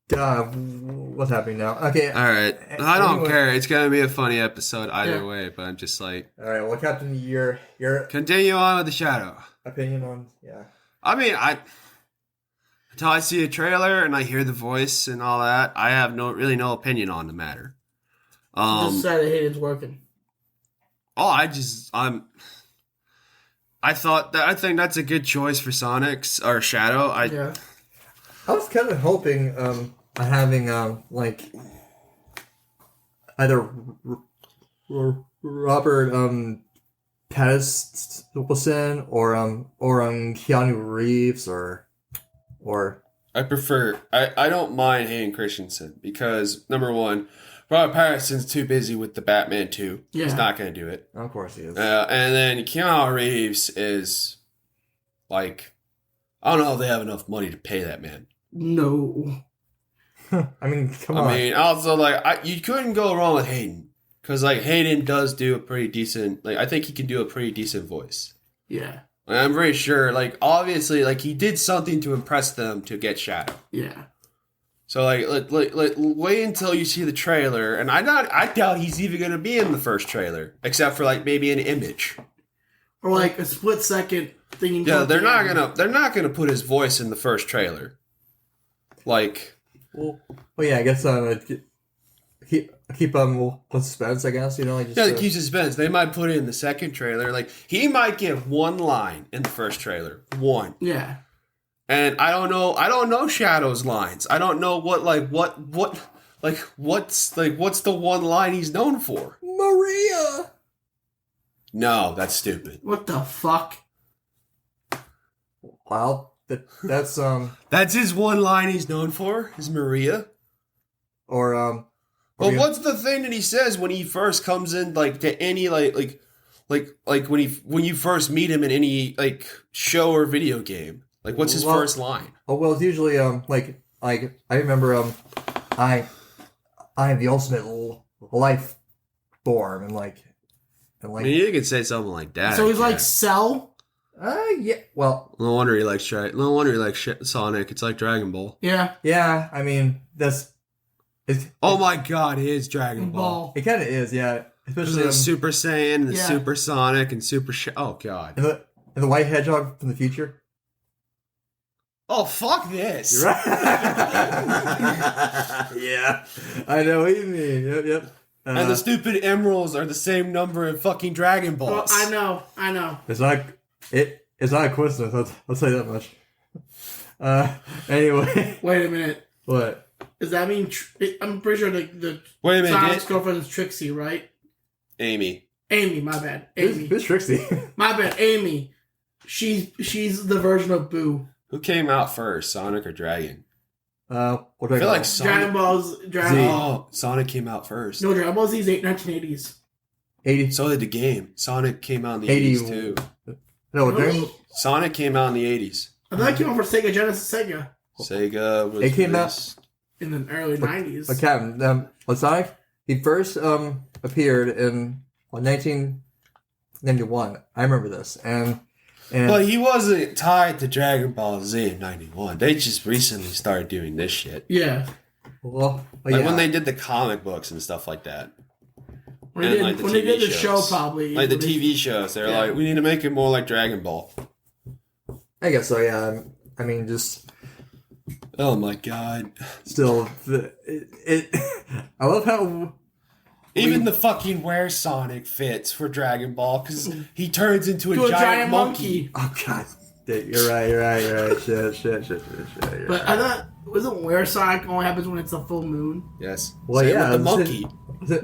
God, what's happening now? Okay, all right. I don't care. It's gonna be a funny episode either way. But I'm just like, all right. Well, Captain, your continue on with the Shadow opinion on I mean, until I see a trailer and I hear the voice and all that, I have really no opinion on the matter. Just sad Hayden's working. I think that's a good choice for Sonic's or Shadow. I was kind of hoping having like either Robert Pattinson or Keanu Reeves or I prefer I don't mind Hayden Christensen because number one, Robert Pattinson's too busy with the Batman 2. Yeah. He's not going to do it. Of course he is. And then Keanu Reeves is like, I don't know if they have enough money to pay that man. No. I mean, come on. I mean, also like you couldn't go wrong with Hayden because like Hayden does do a pretty decent. Like I think he can do a pretty decent voice. Yeah. I'm very sure. Like obviously, like he did something to impress them to get Shadow. Yeah. So like wait until you see the trailer, and I doubt he's even gonna be in the first trailer, except for like maybe an image or like a split second thing. Yeah, they're not gonna put his voice in the first trailer. Like, well, yeah, I guess keep suspense. I guess keep suspense. They might put it in the second trailer. Like he might get one line in the first trailer, one. Yeah. And I don't know Shadow's lines. I don't know what's the one line he's known for? Maria. No, that's stupid. What the fuck? Well, that's his one line he's known for, is Maria. But what's the thing that he says when he first comes in, like to any like when you first meet him in any like show or video game? Like, what's his first line? Oh, well, it's usually, like, I remember, I have the ultimate life form, and like... I mean, you could say something like that. So he's like Cell? Yeah, well... No wonder he likes Sonic. It's like Dragon Ball. Yeah. Yeah, I mean, oh my god, it is Dragon Ball. It kind of is, yeah. Especially the Super Saiyan, and the Super Sonic, and Super... oh, god. And the white hedgehog from the future. Oh, fuck this. You're right. Yeah. I know what you mean. Yep. And the stupid emeralds are the same number in fucking Dragon Balls. Well, I know. It's not a coincidence, I'll tell you that much. Anyway. Wait a minute. What? Does that mean... I'm pretty sure the wait a minute, Sonic's girlfriend is Trixie, right? Amy, my bad. Amy. Who's Trixie? My bad, Amy. She's the version of Boo. Who came out first, Sonic or Dragon? I feel like Sonic... Dragon Ball's... Sonic came out first. No, Dragon Ball Z's 1980s. 80. So did the game. Sonic came out in the 80s too. No, really? Sonic came out in the 80s. I thought it came out for Sega Genesis Sega. Sega was... It came out... in the early 90s. But Captain, Sonic, he first appeared in 1991. I remember this. And but he wasn't tied to Dragon Ball Z in 91. They just recently started doing this shit. Yeah. Well, when they did the comic books and stuff like that. When they did the show, probably. Like the TV shows. They're like, we need to make it more like Dragon Ball. I guess so, yeah. I mean, just... Oh my god. Still, I love how... Even the fucking where Sonic fits for Dragon Ball, because he turns into a giant monkey. Oh god. You're right. Shit. But I thought, wasn't where Sonic only happens when it's a full moon? Yes. Well, Same yeah, with the monkey.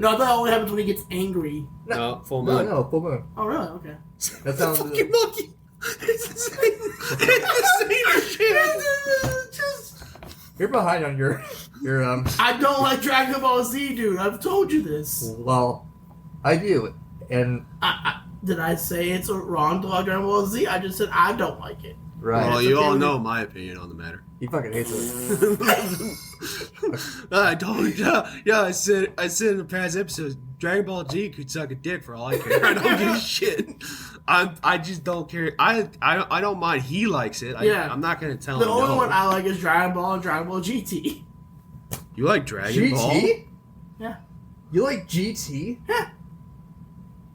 No, I thought it only happens when he gets angry. No, full moon. No, full moon. Oh, really? Okay. That sounds. Fucking monkey. It's the same. It's the same shit. You're behind on your I don't like Dragon Ball Z, dude. I've told you this. Well, I do, and Did I say it's wrong to like Dragon Ball Z? I just said I don't like it. right. Well, It's you okay all with know it. my opinion on the matter. He fucking hates it. I told you. Yeah, I said in the past episodes, Dragon Ball Z could suck a dick for all I care. I don't give a shit. I just don't care. I don't mind. He likes it. I'm not gonna tell The him. only no. one I like is Dragon Ball and Dragon Ball GT. You like Dragon Ball? GT? Yeah. You like GT?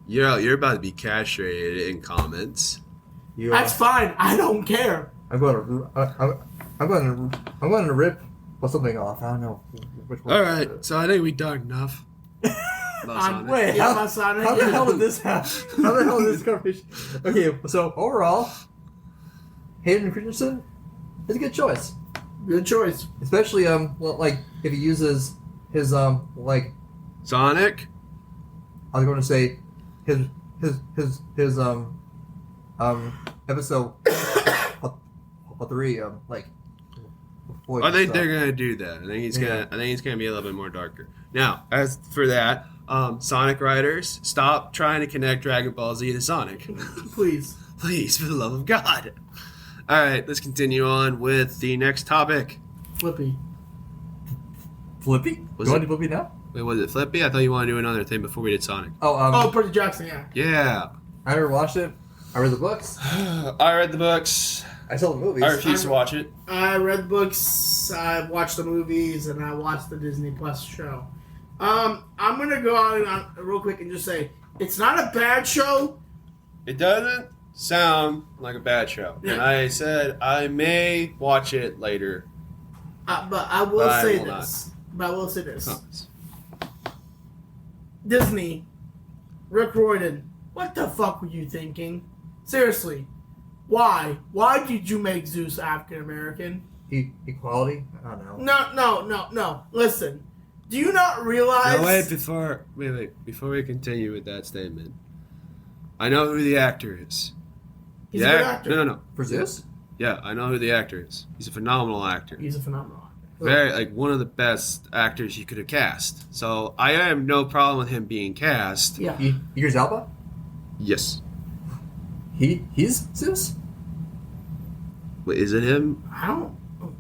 You're about to be castrated in comments. You That's fine. I don't care. I'm going to rip something off. I don't know which one. All right, so I think we done enough. about Sonic. Wait, Yeah, how, about Sonic. how the hell did this happen? How the hell did this conversation? Okay, so overall, Hayden Christensen is a good choice, Good choice. especially well, like if he uses his like Sonic? I was going to say his episode 3 like. voice I think stuff. they're gonna do that. I think he's Yeah. gonna be a little bit more darker. Now, as for that, Sonic writers, stop trying to connect Dragon Ball Z to Sonic. Please. Please, for the love of God. Alright, let's continue on with the next topic. Flippy. Flippy. Was you it- want to do Flippy now? Wait, was it Flippy? I thought you wanted to do another thing before we did Sonic. Oh, Percy Jackson, yeah. Yeah. I never watched it. I read the books. I read the books. I saw the movies. I refuse to watch it. I read the books, I watched the movies, and I watched the Disney Plus show. I'm gonna go on real quick and just say it's not a bad show. It doesn't sound like a bad show. Yeah. And I said I may watch it later. But I will But I say will this. But I will say this. Oh. Disney, Rick Riordan, what the fuck were you thinking? Seriously, why? Why did you make Zeus African American? Equality? I don't know. No. Listen, do you not realize? No, wait, before we continue with that statement. I know who the actor is. He's a good actor. No. For Zeus? Yeah, I know who the actor is. He's a phenomenal actor. He's a phenomenal actor. Very, like, one of the best actors you could have cast. So I have no problem with him being cast. Yeah. Idris Elba? Yes. He's Zeus? Wait, is it him? I don't.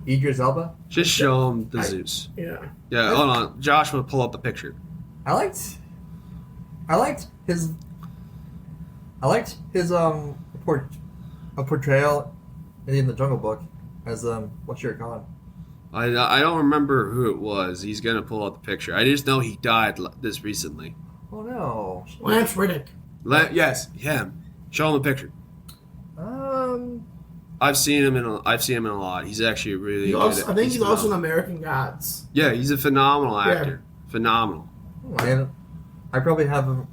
Idris Elba? Just show him the Zeus. Yeah. Yeah, hold on. Josh will pull up the picture. I liked his portrayal in the Jungle Book as what's your Khan. I don't remember who it was. He's gonna pull up the picture. I just know he died this recently. Oh no. Lance Riddick. Yes, him. Show him the picture. Um I've seen him in a lot. He's actually really good. I think he's also in phenomenal. American Gods. Yeah, he's a phenomenal actor. Phenomenal. I probably haven't.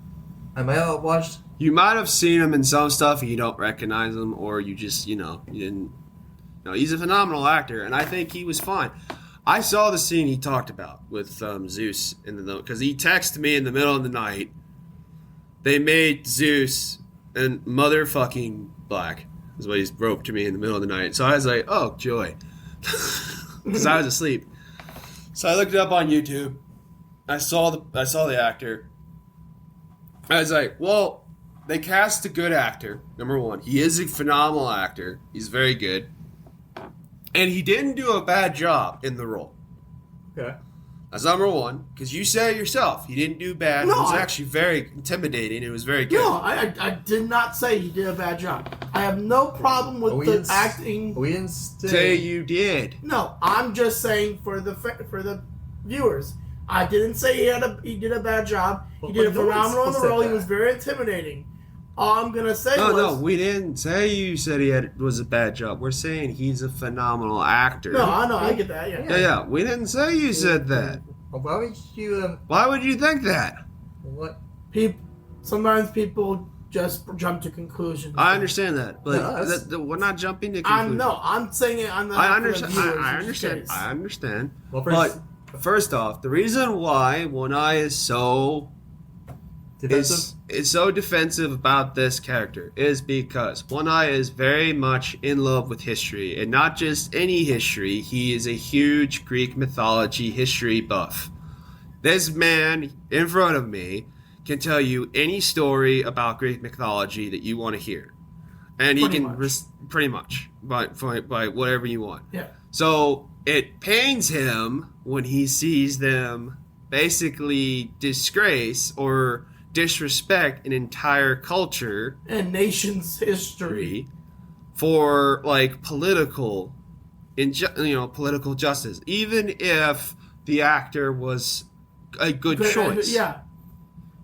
I might have watched. You might have seen him in some stuff and you don't recognize him, or you just, you didn't. No, he's a phenomenal actor, and I think he was fine. I saw the scene he talked about with Zeus in the because he texted me in the middle of the night. They made Zeus and motherfucking black is what he wrote to me in the middle of the night. So I was like, oh joy, because I was asleep. So I looked it up on YouTube. I saw the actor. I was like, well, they cast a good actor. Number one, he is a phenomenal actor. He's very good. And he didn't do a bad job in the role. Okay. That's number one, because you said it yourself. He didn't do bad. No, it was actually very intimidating. It was very good. No, I did not say he did a bad job. I have no problem with the acting. We didn't Say you did. No, I'm just saying for the viewers. I didn't say he did a bad job. He did a phenomenal in the role. He was very intimidating. All I'm gonna say No, we didn't say you said was a bad job. We're saying he's a phenomenal actor. No, I know, I get that. Yeah. Yeah. We didn't say you said that. Why would you? Why would you think that? What? Sometimes people just jump to conclusions. I understand that, but No, we're not jumping to conclusions. I'm saying it on the. I understand. I understand. Well, But first off, the reason why One Eye is so defensive about this character is because One Eye is very much in love with history, and not just any history. He is a huge Greek mythology history buff. This man in front of me can tell you any story about Greek mythology that you want to hear, and he can pretty much by whatever you want. Yeah. So it pains him when he sees them basically disgrace or disrespect an entire culture and nation's history for like political justice, even if the actor was a good choice. Yeah.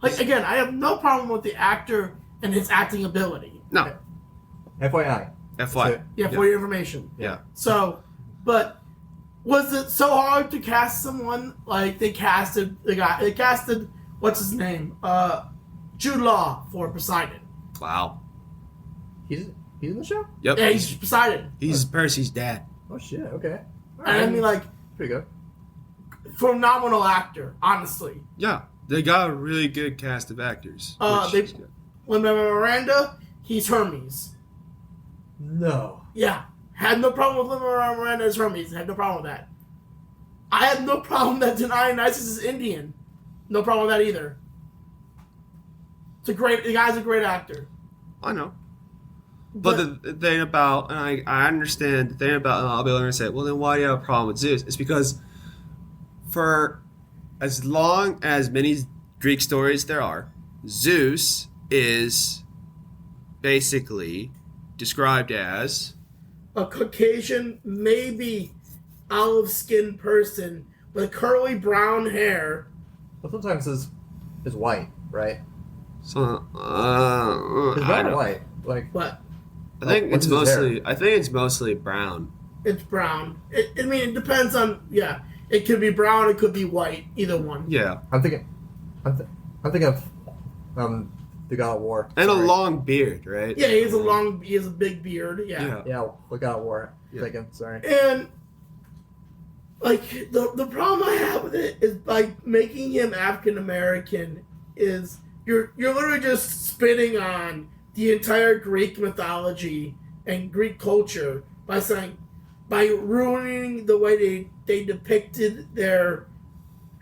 Like, again, I have no problem with the actor and his acting ability. No. FYI. Yeah, for your information. Yeah. So, but was it so hard to cast someone like they casted the guy? They casted what's his name? Jude Law for Poseidon. Wow. He's in the show? Yep. Yeah, he's Poseidon. He's Percy's dad. Oh shit. Okay. All And I mean, like, pretty good. phenomenal actor, honestly. Yeah. They got a really good cast of actors. When Miranda, he's Hermes. No. Yeah. Had no problem with Miranda as Hermes. Had no problem with that. I have no problem that Dionysus is Indian. No problem with that either. The guy's a great actor. I know. But the thing about, and I understand the thing about, I'll be able to say, well, then why do you have a problem with Zeus? It's because for as long as many Greek stories there are, Zeus is basically described as a Caucasian, maybe olive-skinned person with curly brown hair. Well, sometimes is white, right? so. It's I not don't. white. Like But I think what's it's his hair? mostly. I think it's mostly brown. it's brown. I mean, it depends on. Yeah, it could be brown. It could be white. Either one. Yeah, I'm thinking of the God of War. and a Sorry. long beard, right? Yeah, he has a big beard. Yeah. Yeah, the God of War. Yeah. Thinking, sorry. And like the problem I have with it is by making him African American is you're literally just spitting on the entire Greek mythology and Greek culture by ruining the way they depicted their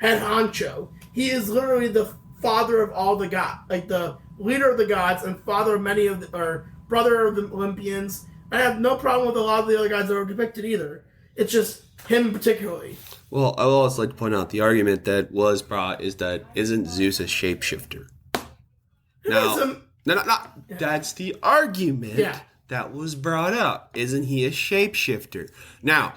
head honcho. He is literally the father of all the gods, like the leader of the gods and father of many of the, or brother of the Olympians. I have no problem with a lot of the other guys that are depicted either. It's just him particularly. Well, I would also like to point out the argument that was brought is that isn't Zeus a shapeshifter? No. That's the argument that was brought up. Isn't he a shapeshifter? Now,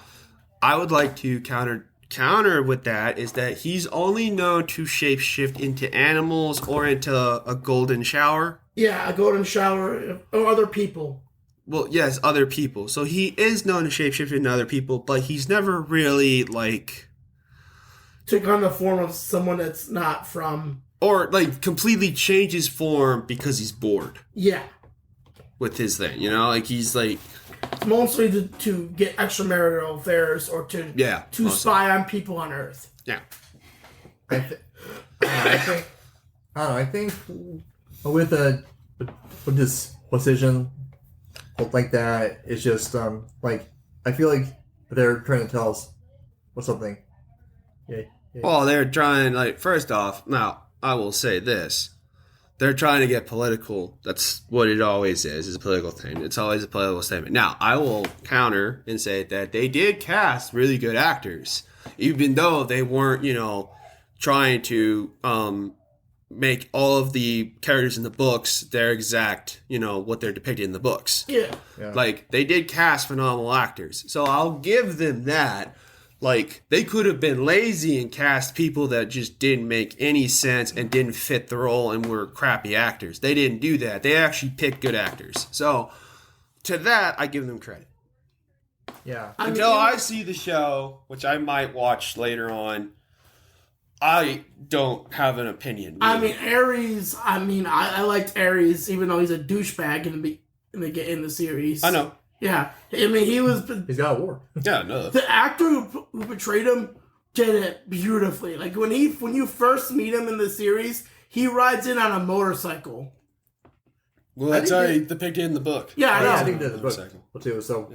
I would like to counter with that is that he's only known to shapeshift into animals or into a golden shower. Yeah, a golden shower or other people. Well, yes, other people. So he is known to shapeshift into other people, but he's never really took on the form of someone that's not from... Or, completely changes form because he's bored. Yeah. With his thing, he's mostly to get extramarital affairs or to spy on people on Earth. Yeah. I think with this position like that, it's just I feel like they're trying to tell us something. Yeah. Well, they're trying, first off, now, I will say this. They're trying to get political. That's what it always is a political thing. It's always a political statement. Now, I will counter and say that they did cast really good actors, even though they weren't, trying to make all of the characters in the books their exact, what they're depicted in the books. Yeah. They did cast phenomenal actors. So I'll give them that. They could have been lazy and cast people that just didn't make any sense and didn't fit the role and were crappy actors. They didn't do that. They actually picked good actors. So, to that, I give them credit. Yeah. Until I see the show, which I might watch later on, I don't have an opinion. I mean, Ares. I mean, I liked Ares, even though he's a douchebag in the series. I know. Yeah, I mean, He's got a war. Yeah, no. The actor who portrayed him did it beautifully. Like when you first meet him in the series, he rides in on a motorcycle. Well, that's how he depicted in the book. Yeah, I know. I think that's the book too. So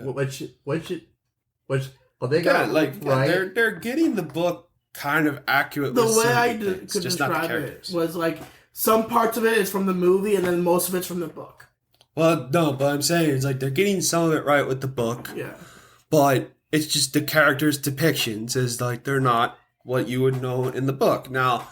they got right. They're getting the book kind of accurate. The with way some I things, could just not the describe characters. it was like some parts of it is from the movie, and then most of it's from the book. Well, no, but I'm saying it's like they're getting some of it right with the book. Yeah. But it's just the characters' depictions is like they're not what you would know in the book. Now,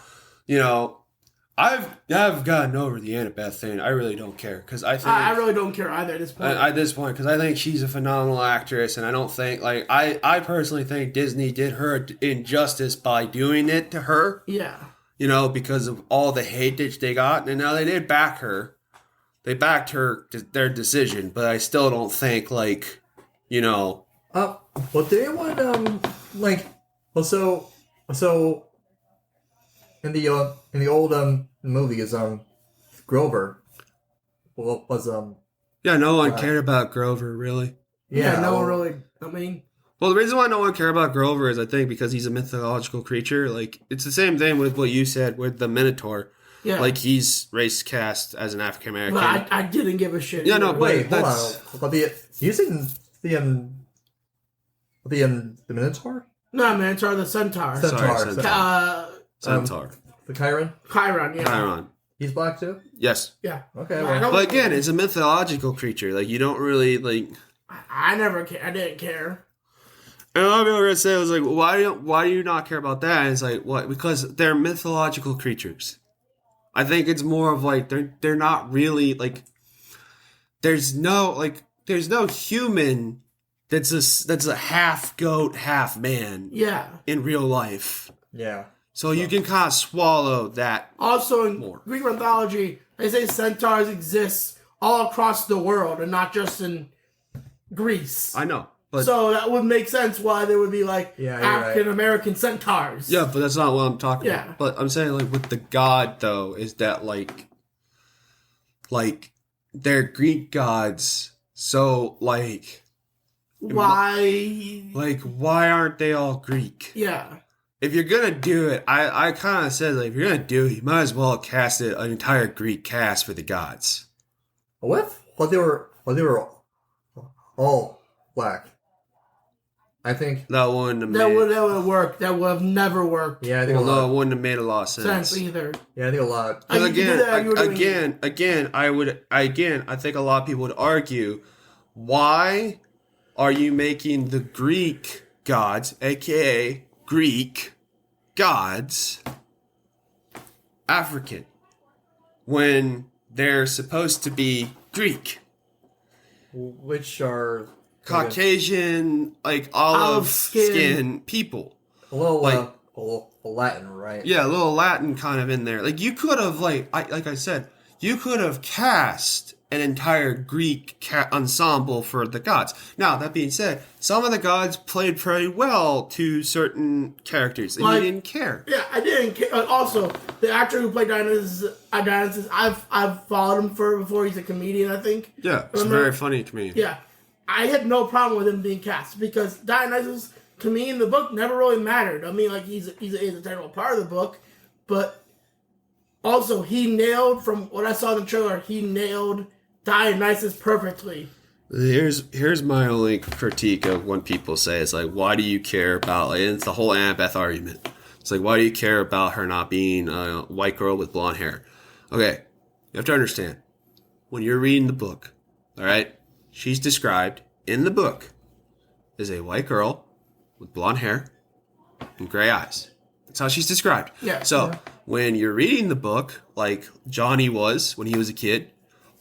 I've gotten over the Annabeth thing. I really don't care because I think I really don't care either at this point. At this point, because I think she's a phenomenal actress, and I don't think I personally think Disney did her injustice by doing it to her. Yeah. Because of all the hate that they got, and now they did back her. They backed their decision, but I still don't think But they would so in the old movies Grover was Yeah, no one cared about Grover really. Yeah, no one really. I mean. Well, the reason why no one cared about Grover is I think because he's a mythological creature. Like it's the same thing with what you said with the Minotaur. Yeah. Like he's race cast as an African American. But I didn't give a shit. Yeah, no, wait, hold on. But you seen the Minotaur? No, Minotaur, the Centaur. Centaur. Centaur. The Chiron? Chiron, yeah. Chiron. He's black too? Yes. Yeah. Okay. Well. But again, it's a mythological creature. Like you don't really like. I never. I didn't care. And a lot of people are gonna say, "I was like, why do you not care about that?" And it's like, what? Because they're mythological creatures. I think it's more of like they're not really like. There's no human that's a half goat, half man. Yeah. In real life. Yeah. So you can kind of swallow that. Also, in Greek mythology, they say centaurs exist all across the world and not just in Greece. I know. But so that would make sense why there would be African American centaurs. Yeah, but that's not what I'm talking about. But I'm saying with the god though, is that like they're Greek gods, so why aren't they all Greek? Yeah. If you're gonna do it, I kind of said if you're gonna do it, you might as well cast an entire Greek cast for the gods. What? Well, they were all black. I think that wouldn't have that would have worked. That would have never worked. Yeah, I think no, it wouldn't have made a lot of sense either. Yeah, I think a lot. I think a lot of people would argue, why are you making the Greek gods, aka Greek gods, African when they're supposed to be Greek? Which are Caucasian, like olive skin people. A little Latin, right? Yeah, a little Latin kind of in there. Like you could have, like I said, you could have cast an entire Greek ensemble for the gods. Now, that being said, some of the gods played pretty well to certain characters, and you didn't care. Yeah, I didn't care. Also, the actor who played Dionysus, I've followed him before. He's a comedian, I think. Yeah, it's very funny comedian. Yeah, I had no problem with him being cast because Dionysus, to me, in the book, never really mattered. I mean, he's a integral part of the book, but also he nailed, from what I saw in the trailer, he nailed Dionysus perfectly. Here's my only critique of when people say it's like, why do you care about, it's the whole Annabeth argument. It's like, why do you care about her not being a white girl with blonde hair? Okay, you have to understand, when you're reading the book, all right, she's described in the book as a white girl with blonde hair and gray eyes. That's how she's described. Yeah. So when you're reading the book, like Johnny was when he was a kid,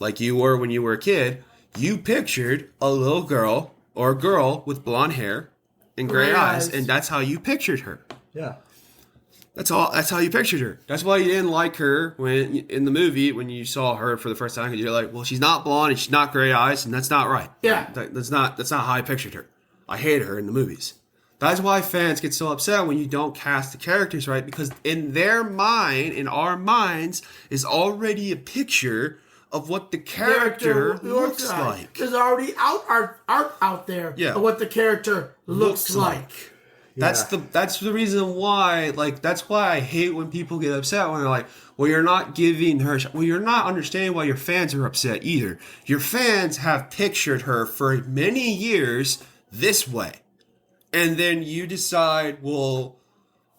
like you were when you were a kid, you pictured a little girl or a girl with blonde hair and gray eyes, and that's how you pictured her. Yeah. That's how you pictured her. That's why you didn't like her when in the movie when you saw her for the first time. Because you're like, well, she's not blonde and she's not gray eyes, and that's not right. Yeah. That's not how I pictured her. I hated her in the movies. That's why fans get so upset when you don't cast the characters right, because in their mind, in our minds, is already a picture of what the character looks like. There's already art out there of what the character looks like. That's the reason why, like, that's why I hate when people get upset when they're like, well, you're not giving her, well, you're not understanding why your fans are upset either. Your fans have pictured her for many years this way. And then you decide, well,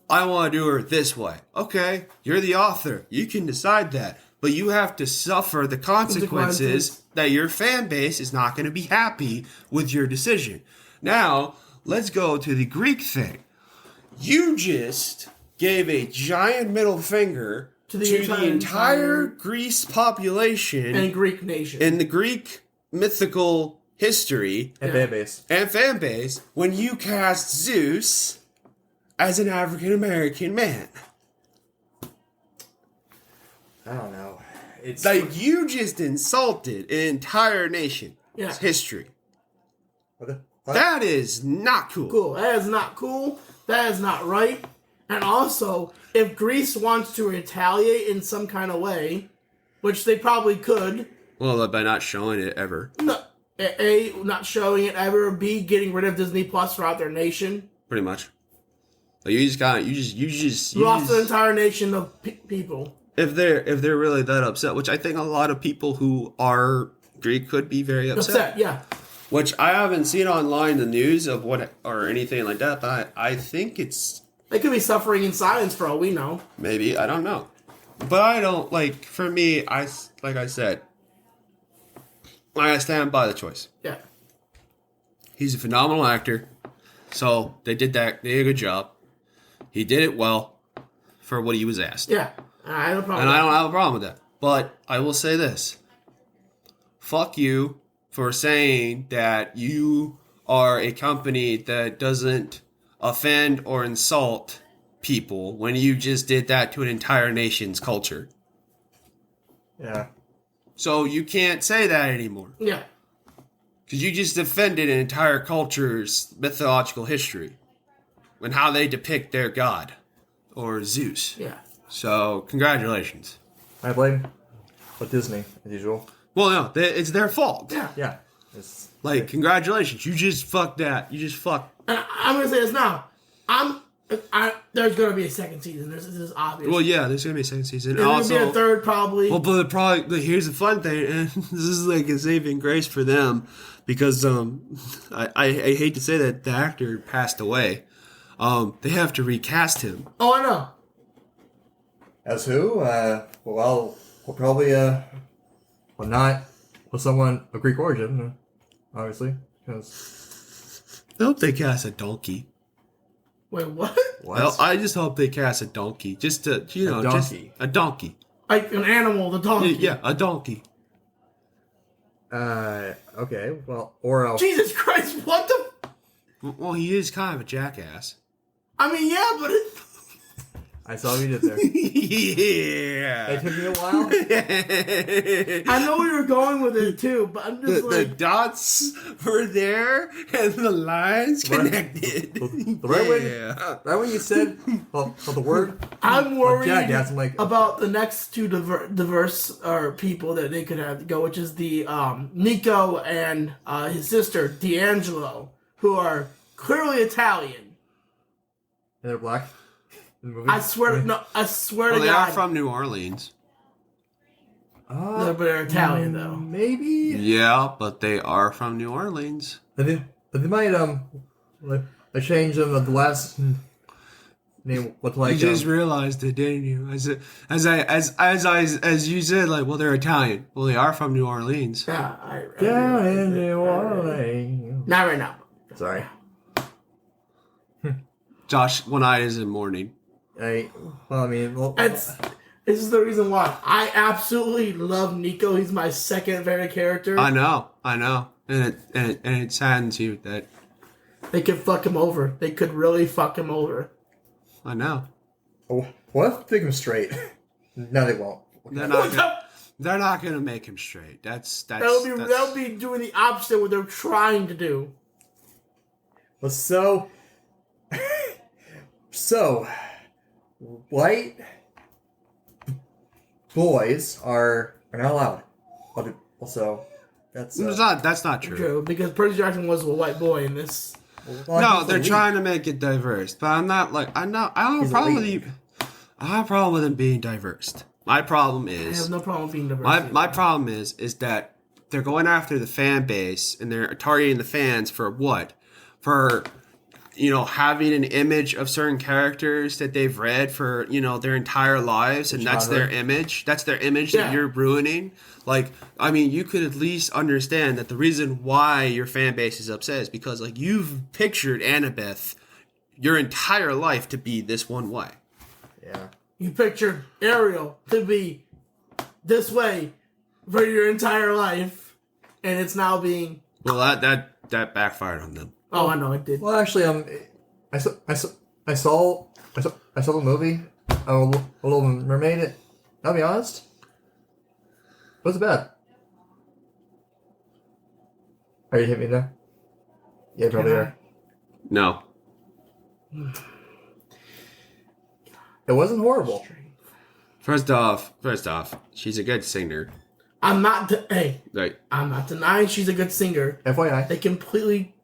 I want to do her this way. Okay, you're the author. You can decide that. But you have to suffer the consequences that your fan base is not going to be happy with your decision. Now, let's go to the Greek thing. You just gave a giant middle finger to the entire Greece population. And Greek nation. In the Greek mythical history and fan base when you cast Zeus as an African American man. I don't know. It's like you just insulted an entire nation's history. What? That is not cool. That is not cool. That is not right. And also, if Greece wants to retaliate in some kind of way, which they probably could. Well, by not showing it ever. No. A, not showing it ever. B, getting rid of Disney Plus throughout their nation. Pretty much. Like you lost an entire nation of people. If they're really that upset, which I think a lot of people who are Greek could be very upset. Yeah. Which I haven't seen online the news of what or anything like that, but I think it's they could be suffering in silence for all we know. Maybe, I don't know. But I don't like for me, like I said, I stand by the choice. Yeah. He's a phenomenal actor. So they did that. They did a good job. He did it well for what he was asked. Yeah. I don't have a problem with that. But I will say this. Fuck you for saying that you are a company that doesn't offend or insult people when you just did that to an entire nation's culture. Yeah. So you can't say that anymore. Yeah. Because you just offended an entire culture's mythological history and how they depict their god or Zeus. Yeah. So congratulations. I blame Disney as usual. Well, no, it's their fault. Yeah. Yeah. Like, congratulations. You just fucked that. You just fucked. And I'm going to say this now. There's going to be a second season. This is obvious. Well, yeah, there's going to be a second season. There's going to be a third, probably. Well, but here's the fun thing, and this is like a saving grace for them, because I hate to say that the actor passed away. They have to recast him. Oh, I know. As who? Well, probably, not with someone of Greek origin, obviously, because... I hope they cast a donkey. Wait, what? Well, I just hope they cast a donkey. Just to, a donkey. Just a donkey. Like an animal, the donkey. Yeah, a donkey. Okay, well, or else... Jesus Christ, what the... Well, he is kind of a jackass. I mean, yeah, but I saw what you did there. Yeah. It took me a while. I know we were going with it too, but I'm just the dots were there and the lines connected. The right when you said the word, I'm worried jackass, I'm like, about the next two diverse people that they could have to go, which is the Nico and his sister D'Angelo, who are clearly Italian. And they're black. I swear to God. They are from New Orleans. But they're Italian, though. Maybe. Yeah, but they are from New Orleans. But they might change the last name. What like? You just realized it, didn't you? As you said, like, well, they're Italian. Well, they are from New Orleans. Yeah, I in New Orleans. Not right now. Sorry. Josh, one eye is in mourning. This is the reason why I absolutely love Nico. He's my second favorite character. I know, and it saddens you that they could fuck him over. They could really fuck him over. I know. Oh, what? Take him straight. No, they won't. They're not gonna make him straight. They'll be doing the opposite of what they're trying to do. Well, so So, white boys are not allowed. Also, that's That's not true. True, because Percy Jackson was a white boy in this. No, they're trying to make it diverse, but I'm not like I don't have a problem with you. I have a problem with them being diverse. My problem I is have no problem being diverse. my problem is that they're going after the fan base and they're targeting the fans for what? For having an image of certain characters that they've read for their entire lives, and that's their image. That's their image that you're ruining. Like, I mean, you could at least understand that the reason why your fan base is upset is because like you've pictured Annabeth your entire life to be this one way. Yeah. You pictured Ariel to be this way for your entire life, and it's now being. Well, that backfired on them. Oh, I know it did. Well, actually, I saw the movie, Little Mermaid. I'll be honest, it wasn't bad. Are you hitting me now? Yeah, probably are. No. It wasn't horrible. First off, she's a good singer. I'm not. Like, I'm not denying she's a good singer. FYI, They completely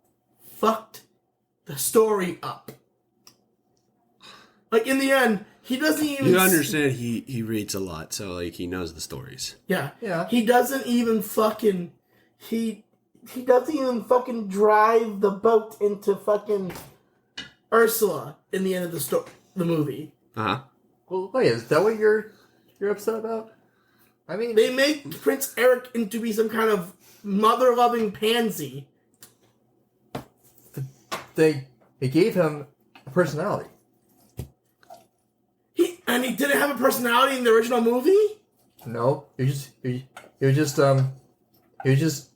fucked the story up. Like, in the end, he doesn't even. you understand he reads a lot, so like he knows the stories. Yeah. Yeah. He doesn't even fucking. He doesn't even fucking drive the boat into fucking Ursula in the end of the movie. Uh-huh. well, wait, is that what you're upset about? I mean, They make Prince Eric into be some kind of mother-loving pansy. they gave him a personality. He didn't have a personality in the original movie? No, he was just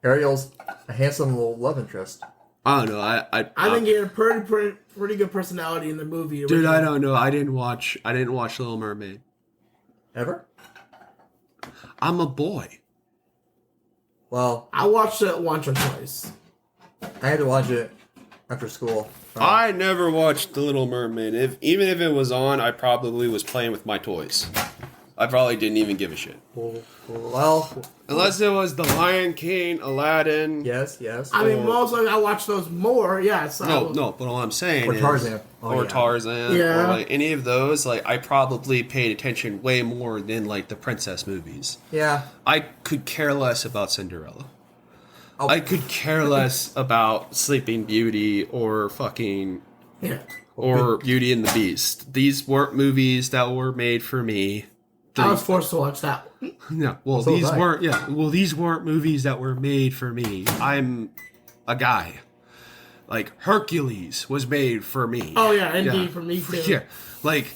Ariel's a handsome little love interest. I don't know. I think he had a pretty good personality in the movie. Dude, I don't know. I didn't watch Little Mermaid. Ever? I'm a boy. Well, I watched it once or twice. I had to watch it after school. I never watched The Little Mermaid. Even if it was on, I probably was playing with my toys. I probably didn't even give a shit. Well, Unless it was The Lion King, Aladdin. yes. I mean, most likely I watch those more, yes. No, but all I'm saying Or is... Tarzan. Or Tarzan. Yeah. Or like any of those, like I probably paid attention way more than like the princess movies. Yeah. I could care less about Cinderella. Oh. I could care less about Sleeping Beauty or fucking... Yeah. Or Beauty and the Beast. These weren't movies that were made for me. I was forced to watch that one. Yeah, well, So these was I. weren't. Yeah, well, these weren't movies that were made for me. I'm a guy. Like Hercules was made for me. Oh, yeah, indeed, for me too. Yeah, like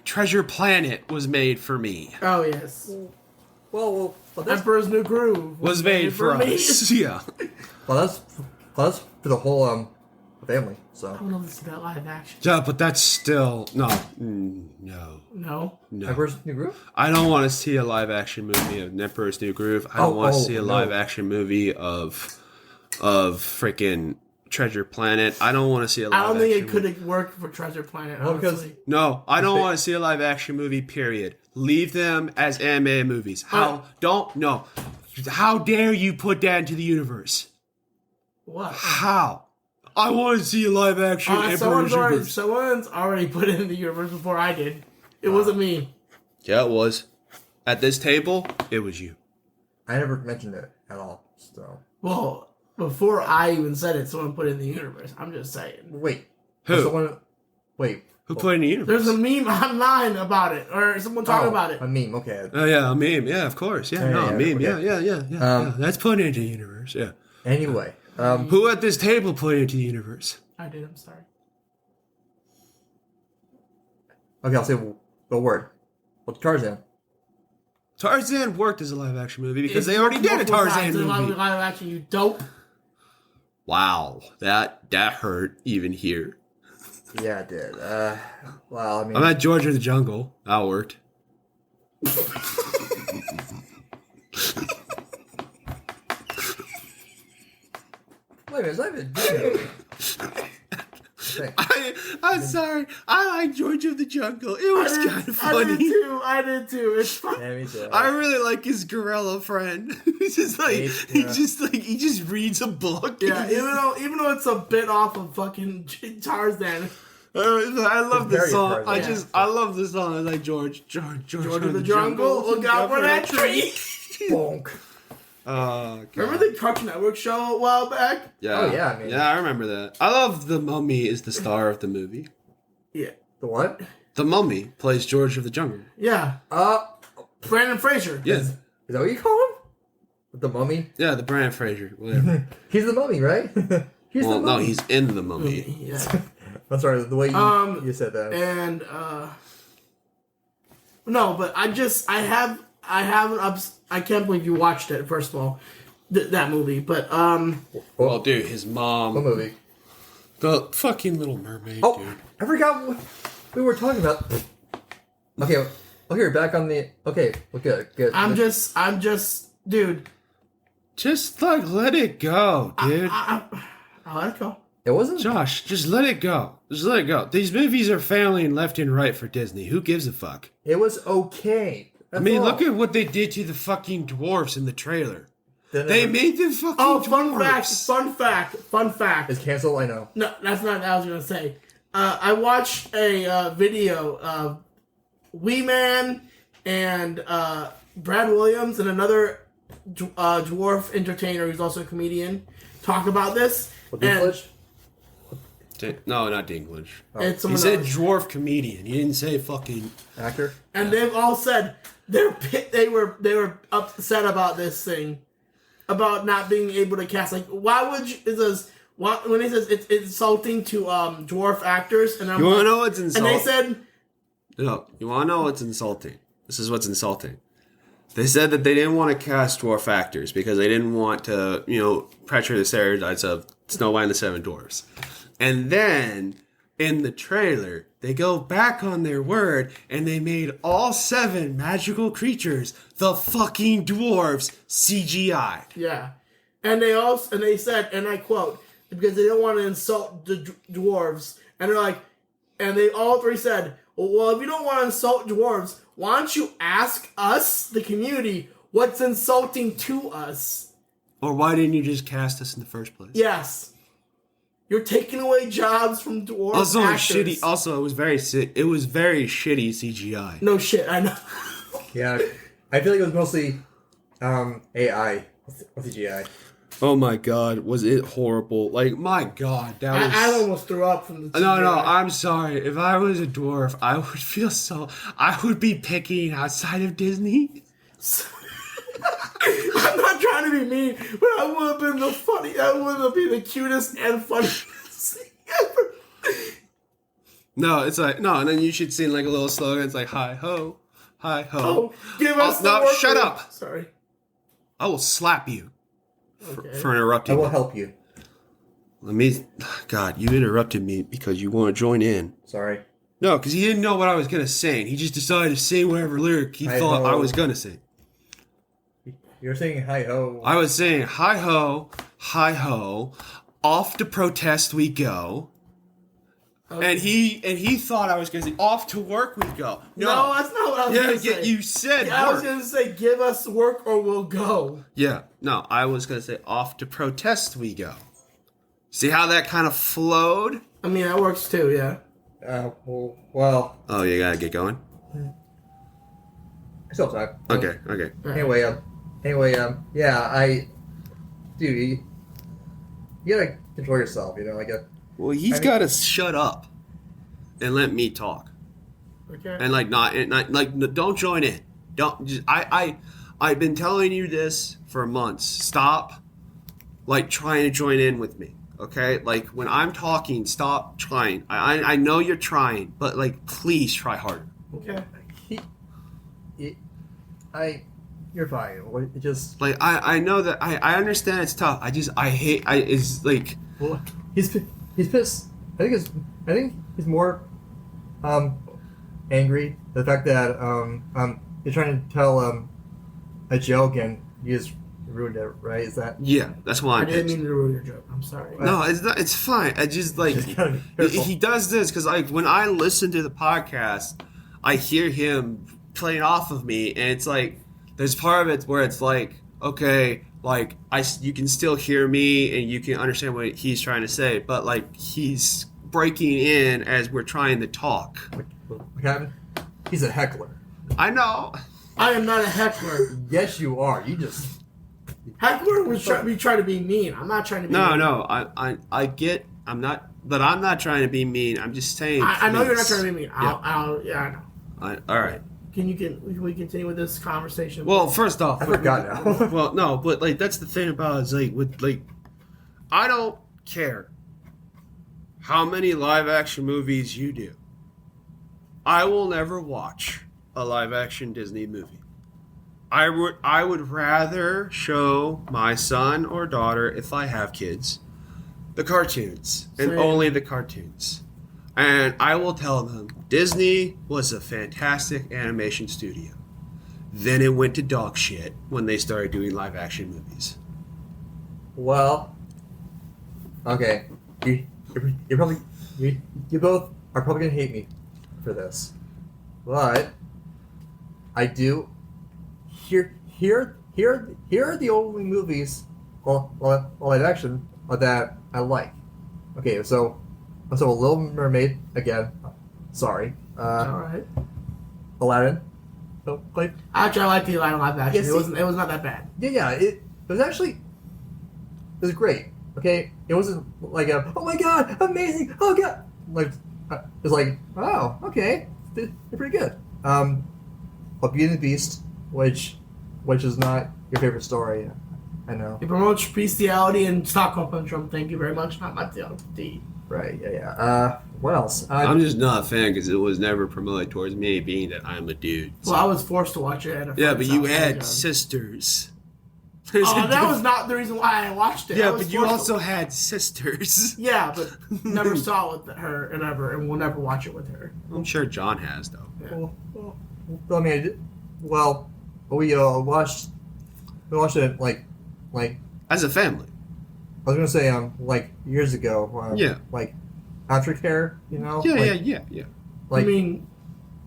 Treasure Planet was made for me. Oh, yes. Well, that's Emperor's New Groove Was made for me. us. Yeah. that's for the whole family. So I don't know if this is about live action. Yeah, but that's still no. No. Emperor's New Groove. I don't want to see a live action movie of Emperor's New Groove. I don't want to see a live action movie of freaking Treasure Planet. I don't want to see a live I don't think action it could have worked for Treasure Planet, Well, because- honestly. No, I don't want to see a live action movie, period. Leave them as anime movies. How dare you put that into the universe? What? How? I want to see a live action Someone's Emperor's already put it in the universe before I did. It wasn't me. Yeah, it was. At this table, it was you. I never mentioned it at all. So Well, before I even said it, someone put it in the universe. I'm just saying. wait. Who? Wait. Who put it in the universe? There's a meme online about it, or someone talking about it. A meme. Okay. Oh yeah, a meme. Yeah, of course. Yeah, Yeah, a meme. okay. Yeah. That's put into the universe. Yeah. Anyway. Who at this table put it into the universe? I did. I'm sorry. Okay, I'll say the word. Well, Tarzan. Tarzan worked as a live action movie because they already did a Tarzan movie. Live action, you dope. Wow, that hurt even here. Yeah, it did. Well, I mean, I'm at George of the Jungle. That worked. wait a minute, it's not even a Disney movie. thing. I'm sorry. I like George of the Jungle. It was kind of funny. I did too. It's fun. Yeah, me too. I really like his gorilla friend. He's just like he just reads a book. Yeah, even though it's a bit off of fucking Tarzan. I love this song. Tarzan. I love this song. I like George of the Jungle. Look out for that tree. Bonk. Remember the Cartoon Network show a while back? Yeah. Oh yeah, man. Yeah, I remember that. I love The Mummy is the star of the movie. Yeah. The what? The Mummy plays George of the Jungle. Yeah. Brandon Fraser. Yeah. Is that what you call him? The Mummy? Yeah, the Brandon Fraser. Whatever. He's the Mummy, right? He's the Mummy. No, he's in The Mummy. Yeah. I'm sorry, the way you said that. And no, but I can't believe you watched it. First of all, that movie. But well, dude, his mom. What movie? The fucking Little Mermaid. Oh, dude. I forgot what we were talking about. Okay, here, back on the. Okay, well, good. I'm just, dude. Just like let it go, dude. I'll let it go. It wasn't. Josh, just let it go. Just let it go. These movies are failing left and right for Disney. Who gives a fuck? It was okay. That's all. Look at what they did to the fucking dwarfs in the trailer. They made them fucking dwarfs. Fun fact. It's canceled, I know. No, that's not what I was gonna say. I watched a video of Wee Man and Brad Williams and another dwarf entertainer who's also a comedian talk about this. Dinklage? No, not Dinklage. And He said dwarf comedian. He didn't say fucking Actor? And they've all said they were upset about this thing, about not being able to cast. Like, why would you? When he says it's insulting to dwarf actors, and you want to know what's insulting? And they said, no, you want to know what's insulting? This is what's insulting. They said that they didn't want to cast dwarf actors because they didn't want to, perpetuate the stereotypes of Snow White and the Seven Dwarfs. And then in the trailer, they go back on their word and they made all 7 magical creatures the fucking dwarves CGI. Yeah, and they said, and I quote, because they don't want to insult the dwarves, and they're like, and they all 3 said, well, if you don't want to insult dwarves, why don't you ask us, the community, what's insulting to us? Or why didn't you just cast us in the first place? Yes. You're taking away jobs from dwarf actors. Also, it was very sick. It was very shitty CGI. No shit, I know. Yeah, I feel like it was mostly AI with CGI. Oh my god, was it horrible? Like, my god, that was... I almost threw up from the CGI. No, I'm sorry. If I was a dwarf, I would be picking outside of Disney. I'm not trying to be mean, but I would have been the cutest and funniest thing ever. No, it's like, no, and then you should sing like a little slogan. It's like, hi ho, hi ho. Oh, give us the no, work shut rate. up. Sorry. I will slap you Okay. for interrupting I will me. help you. God, you interrupted me because you want to join in. Sorry. No, because he didn't know what I was going to sing. He just decided to sing whatever lyric he thought I was going to sing. You're saying hi ho. I was saying hi ho, off to protest we go. Okay. And he thought I was going to say off to work we go. No, that's not what I was going to say. You said work. I was going to say give us work or we'll go. Yeah, no, I was going to say off to protest we go. See how that kind of flowed? I mean, that works too, yeah. Well. Oh, you got to get going? I still have time. Okay. Anyway, dude, you gotta control yourself, Well, he's got to shut up and let me talk. Okay. And don't join in. Don't just, I've been telling you this for months. Stop, trying to join in with me. Okay, when I'm talking, stop trying. I know you're trying, but please try harder. Okay. You're fine. It just I know that I understand it's tough. It's like. Well, he's pissed. I think he's more angry the fact that you're trying to tell a joke and you just ruined it, right? Is that? Yeah, that's why I didn't mean to ruin your joke. I'm sorry. No, it's not. It's fine. I just like he does this because like when I listen to the podcast, I hear him playing off of me, and it's like there's part of it where it's like okay, like you can still hear me and you can understand what he's trying to say, but like he's breaking in as we're trying to talk. What happened? He's a heckler. I know. I am not a heckler. Yes, you are. You just Heckler was trying to be mean. I'm not trying to be No, mean. no. I get. I'm not. But I'm not trying to be mean. I'm just saying. I know you're not trying to be mean. Yeah. I know. All right. Can we continue with this conversation? Well, first off, I forgot now. well, no, but like that's the thing about is like with like, I don't care how many live action movies you do. I will never watch a live action Disney movie. I would rather show my son or daughter, if I have kids, the cartoons and Same. only the cartoons. And I will tell them Disney was a fantastic animation studio. Then it went to dog shit when they started doing live action movies. Well, okay. You both are probably gonna hate me for this, but I do. Here are the only movies, live action that I like. Okay, so Little Mermaid again. Sorry. All right. Aladdin. So, like, Actually, I like the Aladdin live action. Yeah, It was not that bad. yeah. It was great. Okay, it wasn't like a oh my god, amazing, oh god, like it's like oh okay, they're pretty good. But Beauty and the Beast, which is not your favorite story, I know. It promotes bestiality and Stockholm syndrome. Thank you very much. Not my D. Right, yeah. What else? I'm just not a fan because it was never promoted towards me, being that I'm a dude. Well, I was forced to watch it. At a Yeah, friend's but you house. had sisters. Oh, that was not the reason why I watched it. I Yeah, was but you forced also had sisters. Yeah, but never saw it with her and will never watch it with her. I'm sure John has though. Yeah. Well, I mean, we watched it like As a family. I was gonna say like years ago. Yeah. Like aftercare, you know. Yeah, like, yeah. Like, I mean,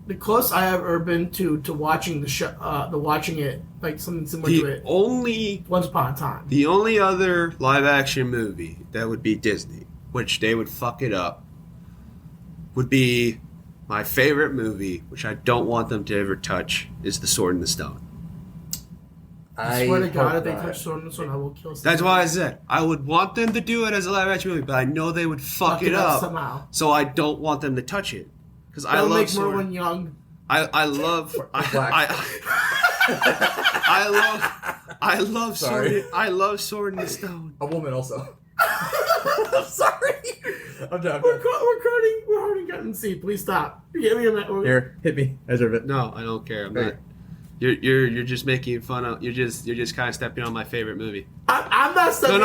the closest I have ever been to watching the show, watching it like something similar to it. Once Upon a Time. The only other live action movie that would be Disney, which they would fuck it up, would be my favorite movie, which I don't want them to ever touch, is The Sword and the Stone. I swear to God, hope if they not. touch Sword and Stone, I will kill someone. That's why I said I would want them to do it as a live action movie, but I know they would fuck it up somehow. so I don't want them to touch it. Because I They'll love make Sword. Merlin young. I love I love Sorry. Sword. I love Sword and the Stone. A woman also. I'm sorry. I'm done. We're recording Cut and See. Please stop. Give me a minute. Here, hit me. I deserve it. No, I don't care. I'm Okay. not. You're just making fun of. You're just kind of stepping on my favorite movie. I'm not saying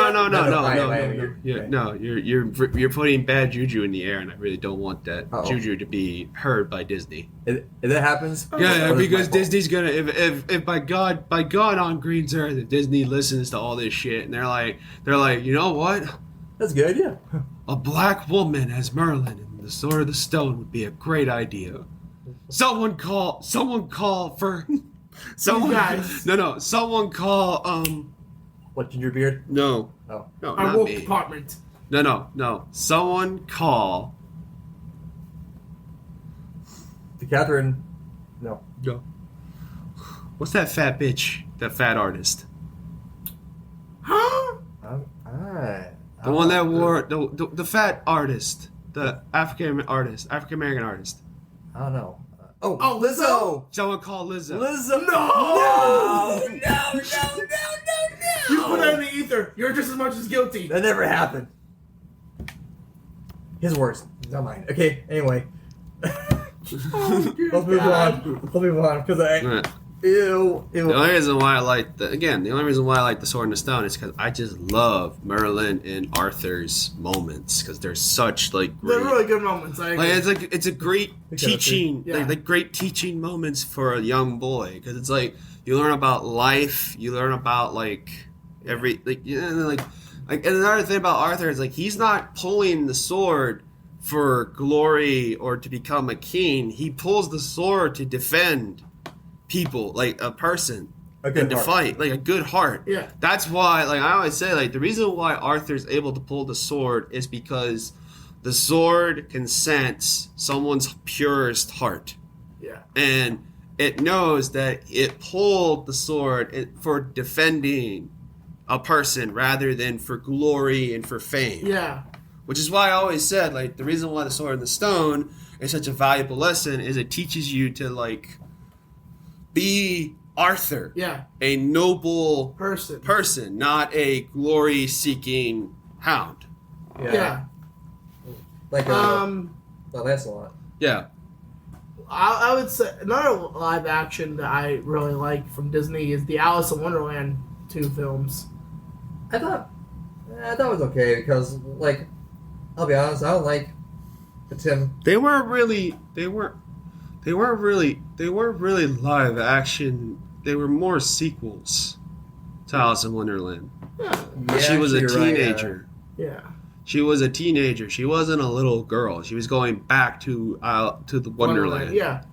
No. You're putting bad juju in the air, and I really don't want that Uh-oh. juju to be heard by Disney. If that happens, Yeah, it's because my fault. Disney's gonna if by God on Green's Earth, if Disney listens to all this shit, and they're like, you know what? That's a good idea. A black woman as Merlin in The Sword of the Stone would be a great idea. Someone call for someone. guys. No. Someone call What, Gingerbeard? No. Oh. No, Our not woke me. department. No. Someone call. The Catherine. No. Go. What's that fat bitch? That fat artist. Huh? The one that wore the fat artist, the African American artist. I don't know. Oh, Lizzo! Someone call Lizzo. Lizzo! No! No! You put that in the ether. You're just as much as guilty. That never happened. His words, not mine. Okay, anyway. Let's move on. Because Right. Ew. The only reason why I like the Sword and the Stone is because I just love Merlin and Arthur's moments because they're such like great. They're really good moments. I agree. It's a great teaching, Yeah. like great teaching moments for a young boy because it's like you learn about life, you learn about like And another thing about Arthur is like he's not pulling the sword for glory or to become a king. He pulls the sword to defend people, like a person, and to fight, like a good heart. Yeah. That's why, like I always say, like the reason why Arthur's able to pull the sword is because the sword can sense someone's purest heart. Yeah. And it knows that it pulled the sword for defending a person rather than for glory and for fame. Yeah. Which is why I always said, like, the reason why the sword and the stone is such a valuable lesson is it teaches you to, like, be Arthur. Yeah. A noble person, not a glory-seeking hound. Yeah. Like Lancelot. Yeah. I would say another live action that I really like from Disney is the Alice in Wonderland 2 films. I thought it was okay because, like, I'll be honest, I don't like the Tim. They weren't really live action. They were more sequels to Alice in Wonderland. Yeah. She was a actually, teenager. Yeah. She was a teenager. She wasn't a little girl. She was going back to the Wonderland. Yeah.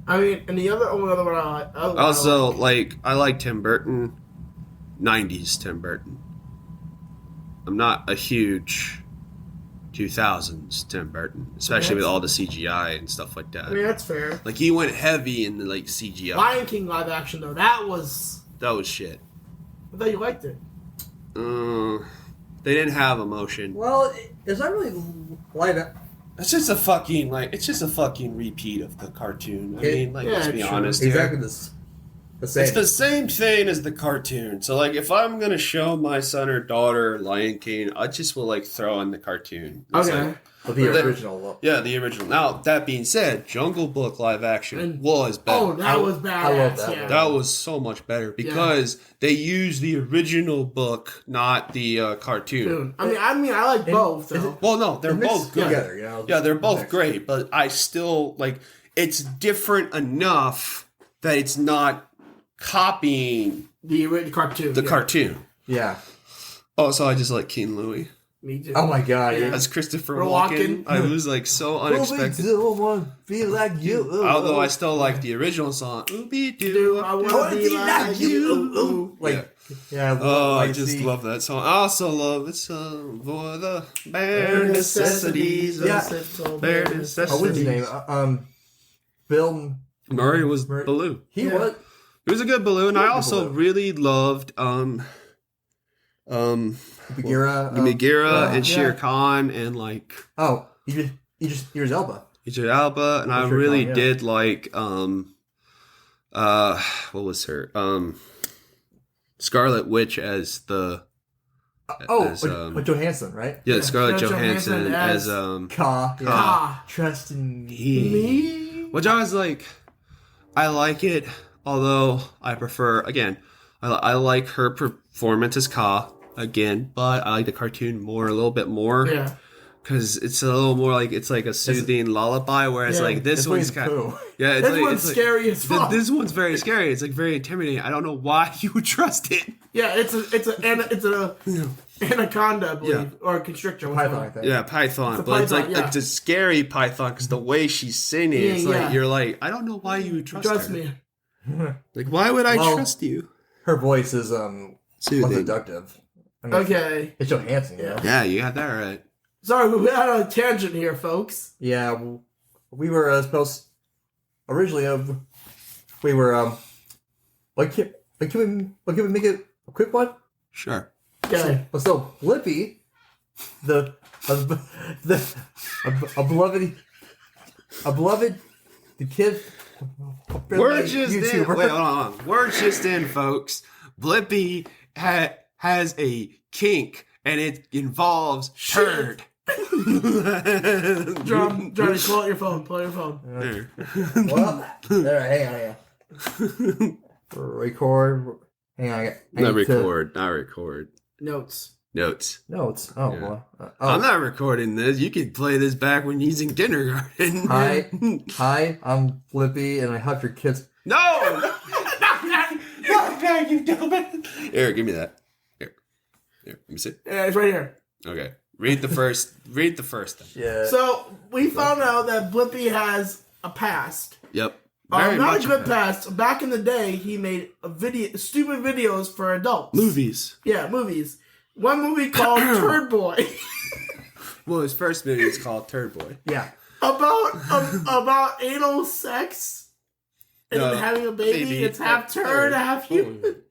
I mean, and the only other one I like. Also, I like Tim Burton. 90s Tim Burton. I'm not a huge 2000s Tim Burton, especially with all the CGI and stuff like that. I mean, that's fair. Like he went heavy in the like CGI. Lion King live action though, that was shit. I thought you liked it. They didn't have emotion. Well, is that really live action? It's just a fucking repeat of the cartoon. Let's be honest here. Exactly the same. It's the same thing as the cartoon. So, like, if I'm gonna show my son or daughter Lion King, I just will throw in the cartoon. It's Okay. The original. Yeah, the original. Now, that being said, Jungle Book live action was better. Oh, that was badass. I love that. Yeah. That was so much better because they used the original book, not the cartoon. I mean, I like both. Though. Well, no, they're both good. Together, you know? Yeah, they're both great, but I still it's different enough that it's not copying the cartoon. the cartoon. Yeah. Also, I just like King Louis. Me too. Oh my god, yeah. As Christopher Walken. I was so unexpected. Be like you. Although I still like the original song. Ooby-doo, I want to be like you. I just love that song. I also love the song for the bare necessities. Bare necessities. Oh, what's his name? Bill Murray was Baloo. He was. He was a good Baloo, and I also really loved Bagheera and Shere Khan and Idris Elba. Idris Elba, and I really did like what was her Scarlet Witch as the Johansson, right? Yeah, Scarlett Johansson as Ka. Trust in me. Which I was like, I like it, although I prefer I like her performance as Ka again, but I like the cartoon a little bit more. Yeah. Because it's a little more it's like a soothing lullaby, whereas this one's kind of this one's scary as fuck. This one's very scary. It's very intimidating. I don't know why you would trust it. Yeah, it's a anaconda, I believe, or a constrictor. Python, I think. Yeah, python. It's But python, it's a scary python because the way she's singing, it's you're like, I don't know why you would trust her. me. Like, why would I trust you? Her voice is soothing. Seductive. Okay. It's Johansson, you know? Yeah, you got that right. Sorry, we went on a tangent here, folks. Yeah, we were supposed originally. We were can we make it a quick one? Sure. Okay. So Blippi, the beloved, the kid. We're just in. Wait, hold on. We're just in, folks. Blippi has a kink, and it involves turd. Johnny, pull out your phone. Pull out your phone. Well, there. Hang on. Record. Hang on. Not record. Notes. Oh, yeah. boy. I'm not recording this. You can play this back when he's in kindergarten. Hi, I'm Blippi, and I help your kids. No, you dumbass. Eric, give me that. Here, let me see. Yeah, it's right here. Okay. Read the first thing. Yeah. So we found out that Blippi has a past. Yep. Not much a good past. Back in the day, he made stupid videos for adults. Movies. Yeah, movies. One movie called Turd Boy. Well, his first movie is called Turd Boy. Yeah. about anal sex and having a baby. It's half turd, half human.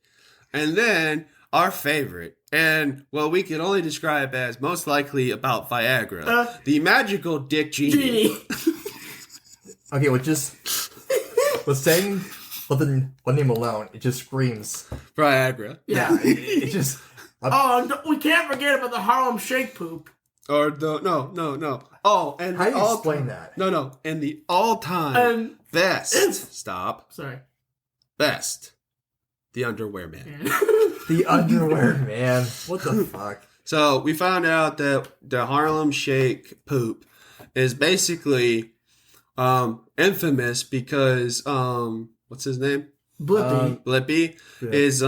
And then our favorite, and we can only describe as most likely about Viagra, the magical dick genie. Okay, with saying the name alone, it just screams Viagra. Yeah. it just. We can't forget about the Harlem Shake poop. Or no. Oh, and how do you explain that? No, and the all-time best. Stop. Sorry. Best. The underwear man. The underwear man. What the fuck? So we found out that the Harlem Shake poop is basically infamous because what's his name? Blippi. Is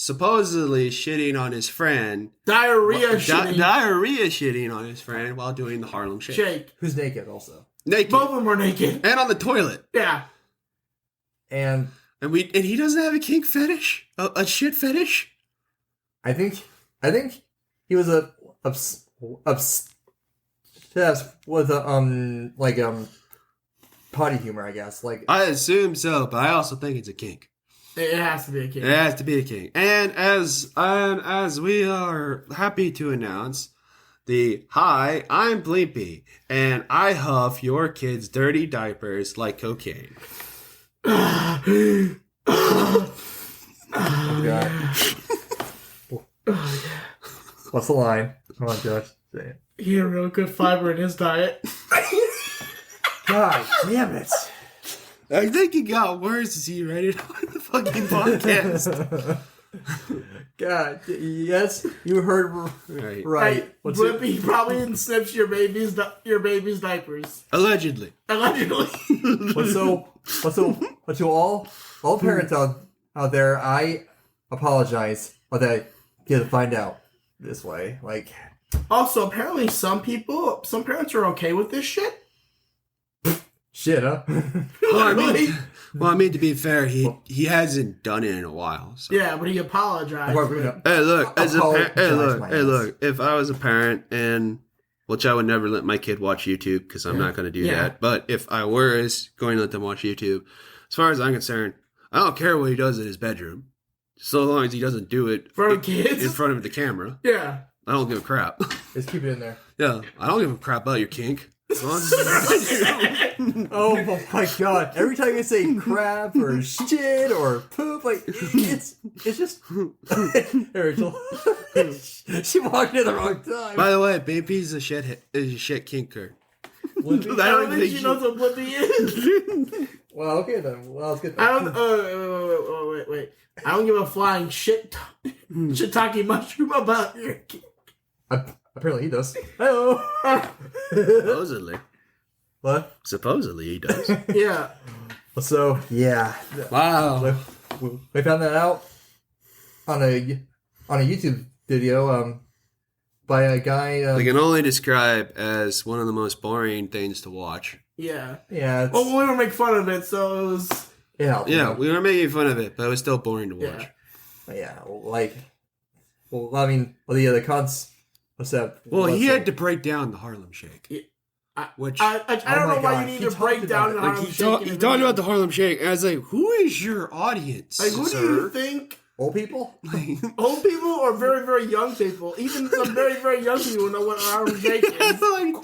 supposedly shitting on his friend. Diarrhea shitting on his friend while doing the Harlem Shake. Who's naked also. Naked. Both of them are naked. And on the toilet. Yeah. And he doesn't have a kink fetish? A shit fetish? I think he was obsessed with potty humor, I guess. Like I assume so, but I also think it's a kink. It has to be a kink. It has to be a kink. And as we are happy to announce, hi, I'm Blimpy, and I huff your kids' dirty diapers like cocaine. Oh god. What's the line? Come on, Josh. Say it. He had a real good fiber in his diet. God damn it. I think it got worse as he read it on the fucking podcast. God, yes, you heard right. Blippi probably snips your baby's diapers. Allegedly. But to all parents out there, I apologize for that kid to find out this way. Like, also, apparently some parents are okay with this shit. Shit, huh? Well, I mean, to be fair, he hasn't done it in a while. So. Yeah, but he apologized. Hey, look, if I was a parent, which I would never let my kid watch YouTube because I'm not going to do that. But if I was going to let them watch YouTube, as far as I'm concerned, I don't care what he does in his bedroom, so long as he doesn't do it in front of the camera. Yeah, I don't give a crap. Just keep it in there. Yeah, I don't give a crap about your kink. Oh my god! Every time you say crap or shit or poop, like it's just Rachel. She walked in the wrong time. By the way, Baby's a shit kinker. I don't think she knows what Blippi is. Well, okay then. Well, let's get that. I don't. Wait. I don't give a flying shiitake mushroom about your kink. Apparently he does. Hello. Supposedly. What? Supposedly he does. Yeah. So yeah. Wow. We found that out on a YouTube video by a guy. They can only describe as one of the most boring things to watch. Yeah. Yeah. Well, we were making fun of it, so it was. Yeah, we were making fun of it, but it was still boring to watch. Yeah. The cons. What's that? Well, he had to break down the Harlem Shake. Yeah. I don't know why you need to break down the Harlem Shake. He talked about the Harlem Shake, and I was like, who is your audience? Like, who do you think? Old people? Old people or very, very young people? Even some very, very young people know what Harlem Shake is. I like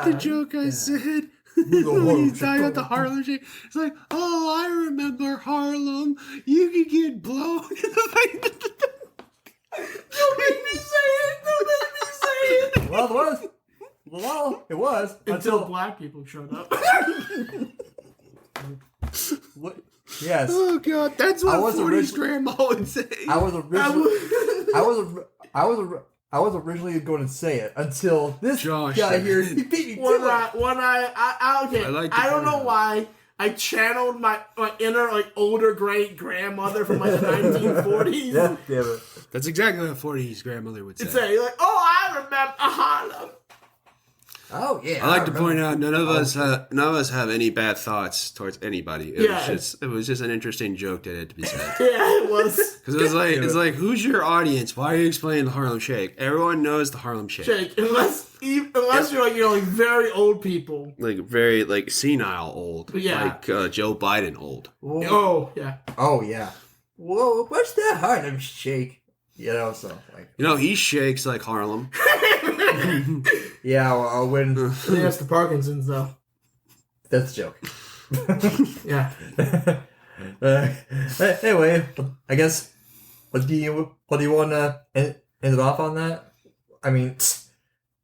the joke I said. He's talking about the Harlem Shake. It's like, oh, I remember Harlem. You could get blown in the face. Don't make me say it. Well, it was until black people showed up. Yes. Oh god, that's what 40's grandma would say. I was originally going to say it until this guy here. He beat me okay. I don't know why, I channeled my inner like older great grandmother from like the 1940s. Yeah, damn it. That's exactly what 40s grandmother would say. It's like, oh, I remember Harlem. Oh yeah. I like to point out none of us have any bad thoughts towards anybody. It was just an interesting joke that had to be said. Yeah, it was. Because it's like who's your audience? Why are you explaining the Harlem Shake? Everyone knows the Harlem Shake. Unless you're like very old people, Like very like senile old. Yeah. Like Joe Biden old. Oh yeah. Oh yeah. Whoa, what's that Harlem Shake? You know, so like. He shakes like Harlem. Yeah, well, when I think that's the Parkinson's though. that's a joke. Yeah. Anyway, I guess what do you want to end it off on that? I mean,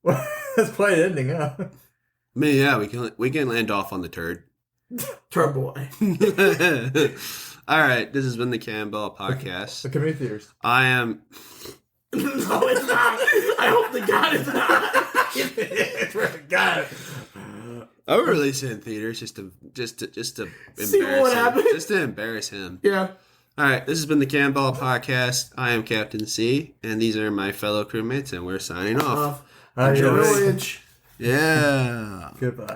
that's quite an ending, huh? I mean, yeah, we can land off on the turd. Turboy. All right, this has been the Campbell Podcast. The community theaters. I am. No, it's not. I hope to God it's not. God. I would release it in theaters just to See embarrass what him. happens. Just to embarrass him. Yeah. All right, this has been the Campbell Podcast. I am Captain C, and these are my fellow crewmates, and we're signing off. Adios. Voyage. Yeah. Goodbye.